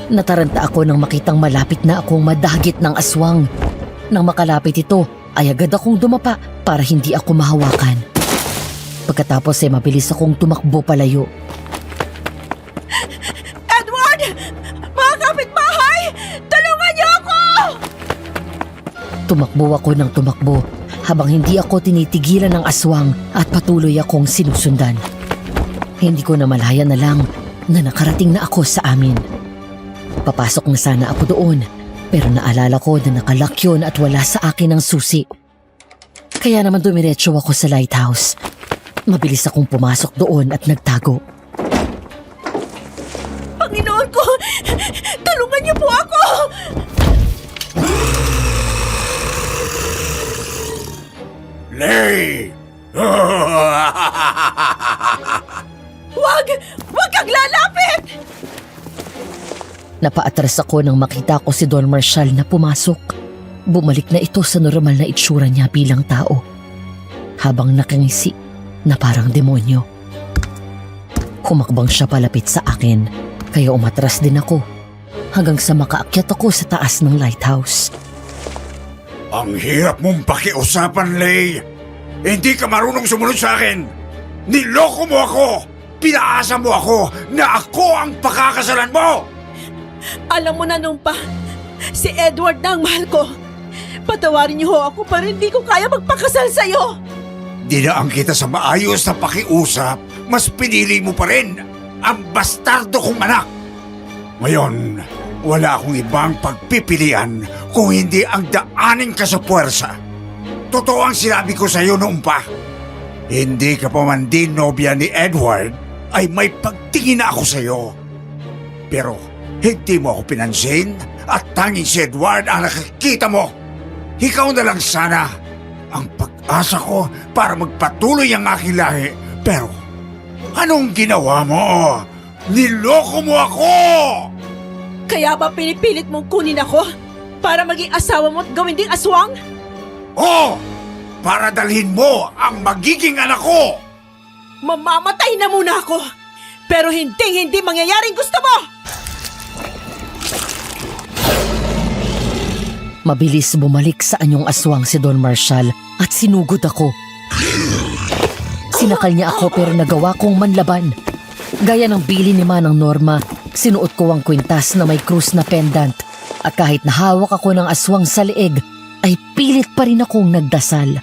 S5: Nataranta ako nang makitang malapit na akong madagit ng aswang. Nang makalapit ito, ay agad akong dumapa para hindi ako mahawakan. Pagkatapos ay mabilis akong tumakbo palayo.
S7: Edward! Mga kapitbahay! Tulungan niyo ako!
S5: Tumakbo ako ng tumakbo habang hindi ako tinitigilan ng aswang at patuloy akong sinusundan. Hindi ko namalaya na lang na nakarating na ako sa amin. Papasok na sana ako doon pero naalala ko na nakalak yun at wala sa akin ang susi. Kaya naman dumiretso ako sa lighthouse. Mabilis akong pumasok doon at nagtago.
S7: Panginoon ko! Tulungan niyo po ako!
S1: Lay!
S7: Huwag kang lalapit!
S5: Napaatras ako nang makita ko si Don Marshall na pumasok. Bumalik na ito sa normal na itsura niya bilang tao. Habang nakangisi na parang demonyo. Humakbang siya palapit sa akin, kaya umatras din ako. Hanggang sa makaakyat ako sa taas ng lighthouse.
S1: Ang hirap mong pakiusapan, Lay. Hindi ka marunong sumunod sa akin. Niloko mo ako. Pinaasa mo ako na ako ang pakakasalan mo.
S2: Alam mo na nung pa, si Edward na ang mahal ko. Patawarin niyo ho ako para hindi ko kaya magpakasal sa'yo.
S1: Dinaan kita sa maayos na pakiusap. Mas pinili mo pa rin ang bastardo kong anak. Ngayon, wala akong ibang pagpipilian kung hindi ang daanin ka sa puwersa. Totoo ang sinabi ko sa iyo noon pa. Hindi ka pa man din nobya ni Edward, ay may pagtingin na ako sa iyo. Pero hindi mo ako pinansin at tanging si Edward ang nakikita mo. Ikaw na lang sana ang pag-asa ko para magpatuloy ang aking lahi. Pero anong ginawa mo? Niloko mo ako!
S2: Kaya ba pinipilit mong kunin ako para maging asawa mo at gawin ding aswang?
S1: Oo! Para dalhin mo ang magiging anak ko!
S2: Mamamatay na muna ako! Pero hindi mangyayaring gusto mo!
S5: Mabilis bumalik sa anyong aswang si Don Marshall at sinugod ako. Sinakal niya ako pero nagawa kong manlaban. Gaya ng bili ni Manang Norma, sinuot ko ang kwintas na may krus na pendant at kahit nahawak ako ng aswang sa leeg, ay pilit pa rin akong nagdasal.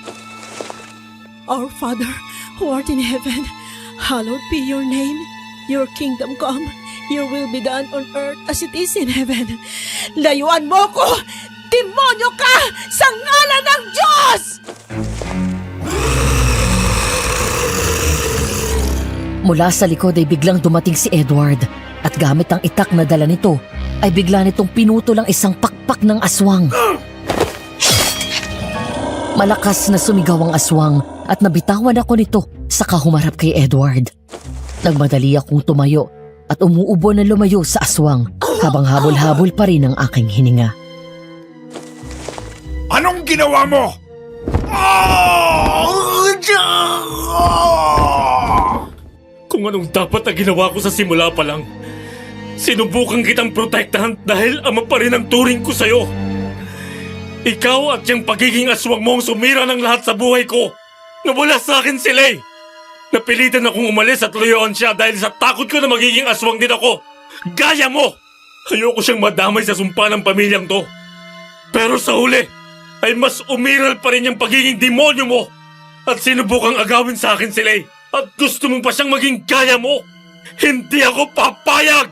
S2: Our Father, who art in heaven, hallowed be your name. Your kingdom come, your will be done on earth as it is in heaven. Layuan mo ko! Demonyo ka! Sa ngalan ng Diyos!
S5: Mula sa likod ay biglang dumating si Edward at gamit ang itak na dala nito ay bigla nitong pinutol ang isang pakpak ng aswang. Malakas na sumigaw ang aswang at nabitawan ako nito saka humarap kay Edward. Nagmadali akong tumayo at umuubo na lumayo sa aswang habang habol-habol pa rin ang aking hininga.
S1: Anong ginawa mo?
S6: Kung anong dapat na ginawa ko sa simula pa lang. Sinubukan kitang protektahan dahil ama pa rin ang turing ko sa'yo. Ikaw at yung pagiging aswang mo ang sumira ng lahat sa buhay ko. Nawala sa akin si Lay. Napilitan akong umalis at layuan siya dahil sa takot ko na magiging aswang din ako. Gaya mo! Ayoko siyang madamay sa sumpa ng pamilyang to. Pero sa huli, ay mas umiral pa rin yung pagiging demonyo mo. At sinubukang agawin sa akin si Lay. At gusto mo pa siyang maging gaya mo. Hindi ako papayag!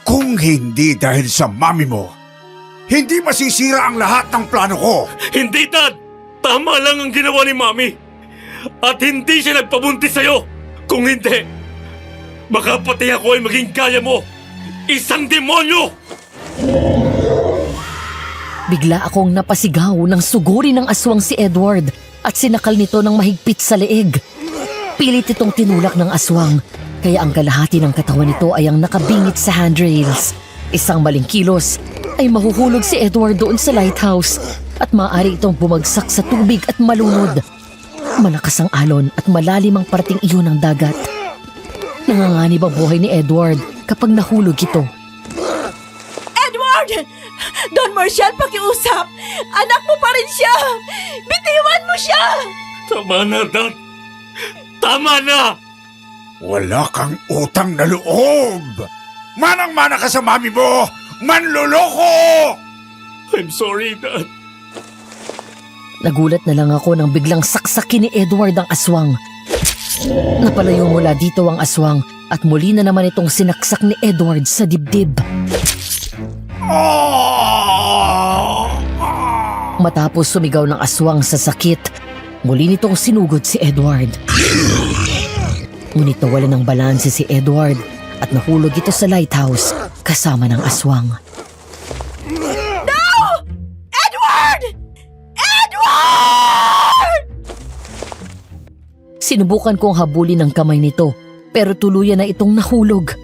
S1: Kung hindi dahil sa mami mo, hindi masisira ang lahat ng plano ko.
S6: Hindi, Dad! Tama lang ang ginawa ni Mami. At hindi siya nagpabuntis sa'yo. Kung hindi, baka pati ako ay maging kaya mo. Isang demonyo!
S5: Bigla akong napasigaw ng suguri ng aswang si Edward at sinakal nito ng mahigpit sa leeg. Pilit itong tinulak ng aswang, kaya ang kalahati ng katawan nito ay ang nakabingit sa handrails. Isang maling kilos ay mahuhulog si Edward doon sa lighthouse at maaari itong bumagsak sa tubig at malunod. Malakas ang alon at malalim ang parting iyon ng dagat. Nanganganib ang buhay ni Edward kapag nahulog ito.
S2: Edward! Don Marshall, pakiusap! Anak mo pa rin siya! Bitiwan mo siya!
S6: Tama na, Dad! Tama na!
S1: Wala kang utang na loob! Manang-mana ka sa mami mo! Manloloko!
S6: I'm sorry, Dad.
S5: Nagulat na lang ako nang biglang saksakin ni Edward ang aswang. Napalayo mula dito ang aswang at muli na naman itong sinaksak ni Edward sa dibdib. Matapos sumigaw ng aswang sa sakit, muli nitong sinugod si Edward. Ngunit nawala ng balanse si Edward at nahulog ito sa lighthouse kasama ng aswang.
S2: Edward! Edward!
S5: Sinubukan kong habulin ang kamay nito pero tuluyan na itong nahulog.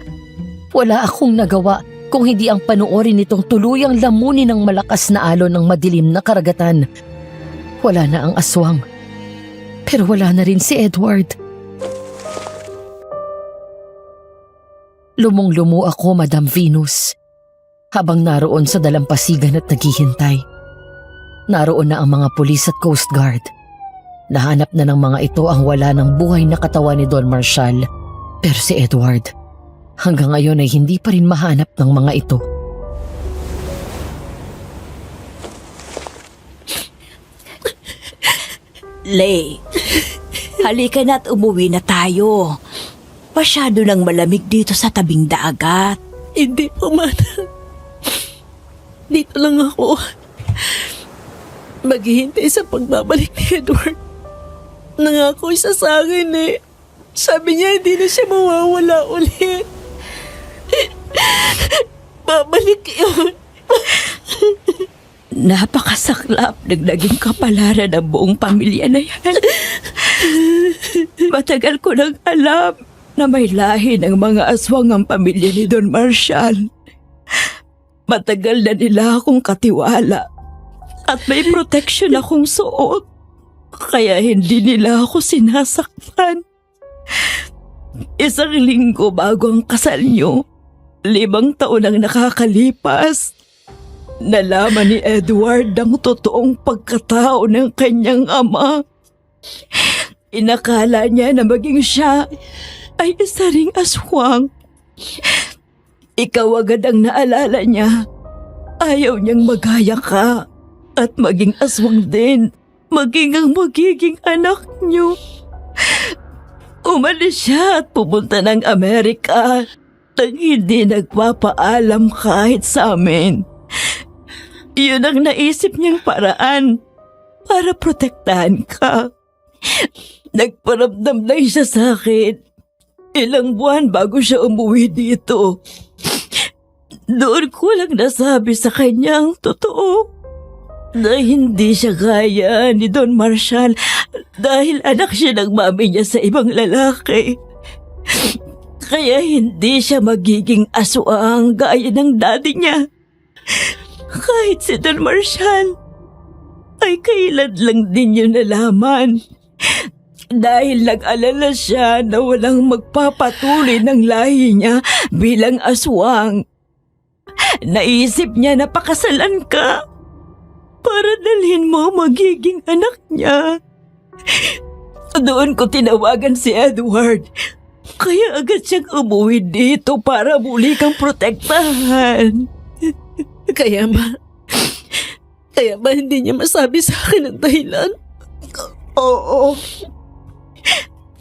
S5: Wala akong nagawa kung hindi ang panoorin nitong tuluyang lamunin ng malakas na alon ng madilim na karagatan. Wala na ang aswang. Pero wala na rin si Edward. Lumong-lumo ako, Madam Venus, habang naroon sa dalampasigan at naghihintay. Naroon na ang mga pulis at Coast Guard. Nahanap na ng mga ito ang wala ng buhay na katawan ni Don Marshall. Pero si Edward, hanggang ngayon ay hindi pa rin mahanap ng mga ito.
S7: Lay, halika na at umuwi na tayo. Masyado nang malamig dito sa tabing dagat.
S2: Hindi po, Manang. Dito lang ako. Maghihintay sa pagbabalik ni Edward. Nangako siya sa akin eh. Sabi niya hindi na siya mawawala ulit. Babalik yun.
S7: Napakasaklap ng naging kapalaran ng buong pamilya na yan. Matagal ko nang alam na may lahi ng mga aswang ang pamilya ni Don Marshall. Matagal na nila akong katiwala at may protection akong suot. Kaya hindi nila ako sinasaktan. Isang linggo bago ang kasal niyo, 5 taon ang nakakalipas. Nalaman ni Edward ang totoong pagkatao ng kanyang ama. Inakala niya na maging siya ay isa ring aswang. Ikaw agad ang naalala niya. Ayaw niyang magaya ka at maging aswang din. Maging ang magiging anak niyo. Umalis siya at pumunta ng Amerika nang hindi nagpapaalam kahit sa amin. Yun ang naisip niyang paraan para protektahan ka. Nagparamdam lang siya sa akin. Ilang buwan bago siya umuwi dito. Doon ko lang nasabi sa kanya ang totoo. Na hindi siya kaya ni Don Marshall dahil anak siya ng mami niya sa ibang lalaki. Kaya hindi siya magiging aswang gaya ng daddy niya. Kahit si Don Marshall ay kailan lang din yun nalaman. Dahil nag-alala siya na walang magpapatuloy ng lahi niya bilang aswang. Naisip niya na pakasalan ka para dalhin mo magiging anak niya. Doon ko tinawagan si Edward. Kaya agad siyang umuwi dito para muli kang protektahan.
S2: Kaya ba hindi niya masabi sa akin ang dahilan?
S7: Oo.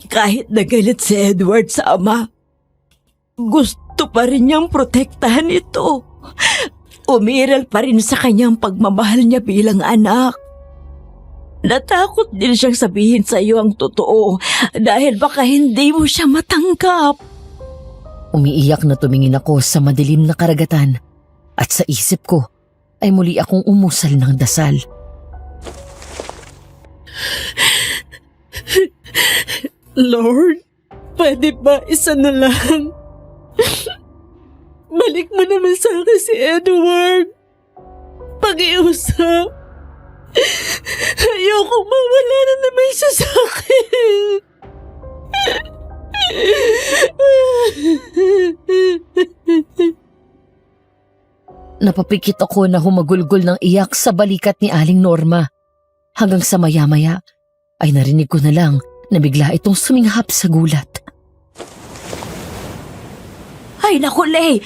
S7: Kahit nagalit si Edward sa ama, gusto pa rin niyang protektahan ito. Umiral pa rin sa kanyang pagmamahal niya bilang anak. Natakot din siyang sabihin sa iyo ang totoo dahil baka hindi mo siya matanggap.
S5: Umiiyak na tumingin ako sa madilim na karagatan at sa isip ko ay muli akong umusal ng dasal.
S2: Lord, pwede ba isa na lang? Balik mo naman sa akin si Edward. Pag-iusap. Ayoko mawala na naman siya sa akin.
S5: Napapikit ako na humagulgol ng iyak sa balikat ni Aling Norma. Hanggang sa maya-maya ay narinig ko na lang na bigla itong suminghap sa gulat.
S7: Ay naku, Lay!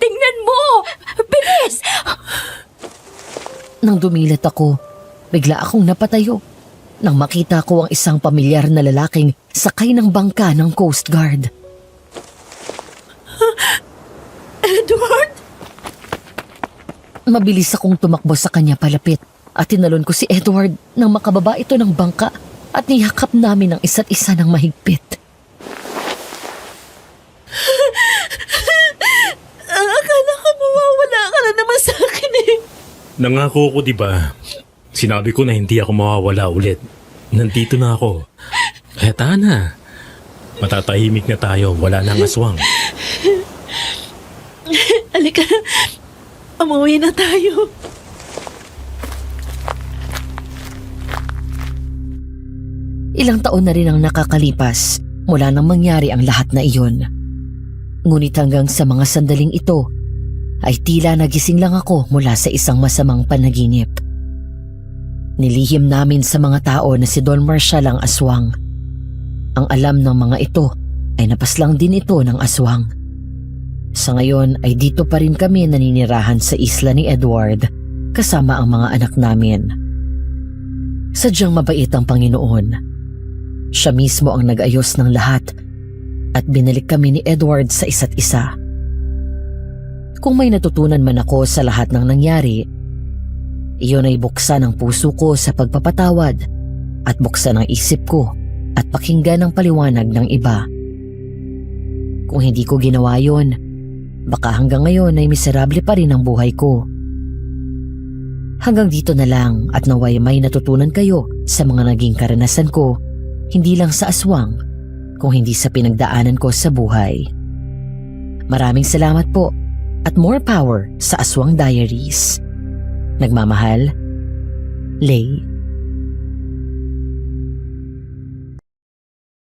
S7: Tingnan mo! Bilis!
S5: Nang dumilat ako, bigla akong napatayo nang makita ko ang isang pamilyar na lalaking sakay ng bangka ng Coast Guard.
S2: Edward!
S5: Mabilis akong tumakbo sa kanya palapit at tinalon ko si Edward nang makababa ito ng bangka at niyakap namin ang isa't isa ng mahigpit.
S2: Akala ko mawawala ka na naman sa akin eh.
S6: Nangako ko, di ba? Sinabi ko na hindi ako mawawala ulit. Nandito na ako. Kaya na. Matatahimik na tayo. Wala nang aswang.
S2: Halika, umuwi na tayo.
S5: Ilang taon na rin ang nakakalipas mula nang mangyari ang lahat na iyon. Ngunit hanggang sa mga sandaling ito, ay tila nagising lang ako mula sa isang masamang panaginip. Nilihim namin sa mga tao na si Don Marshall ang aswang. Ang alam ng mga ito ay napaslang din ito ng aswang. Sa ngayon ay dito pa rin kami naninirahan sa isla ni Edward kasama ang mga anak namin. Sadyang mabait ang Panginoon. Siya mismo ang nag-ayos ng lahat at binalik kami ni Edward sa isa't isa. Kung may natutunan man ako sa lahat ng nangyari, iyon ay buksan ang puso ko sa pagpapatawad at buksan ang isip ko at pakinggan ang paliwanag ng iba. Kung hindi ko ginawa yon, baka hanggang ngayon ay miserable pa rin ang buhay ko. Hanggang dito na lang at naway may natutunan kayo sa mga naging karanasan ko, hindi lang sa aswang, kung hindi sa pinagdaanan ko sa buhay. Maraming salamat po at more power sa Aswang Diaries. Nagmamahal, Lay.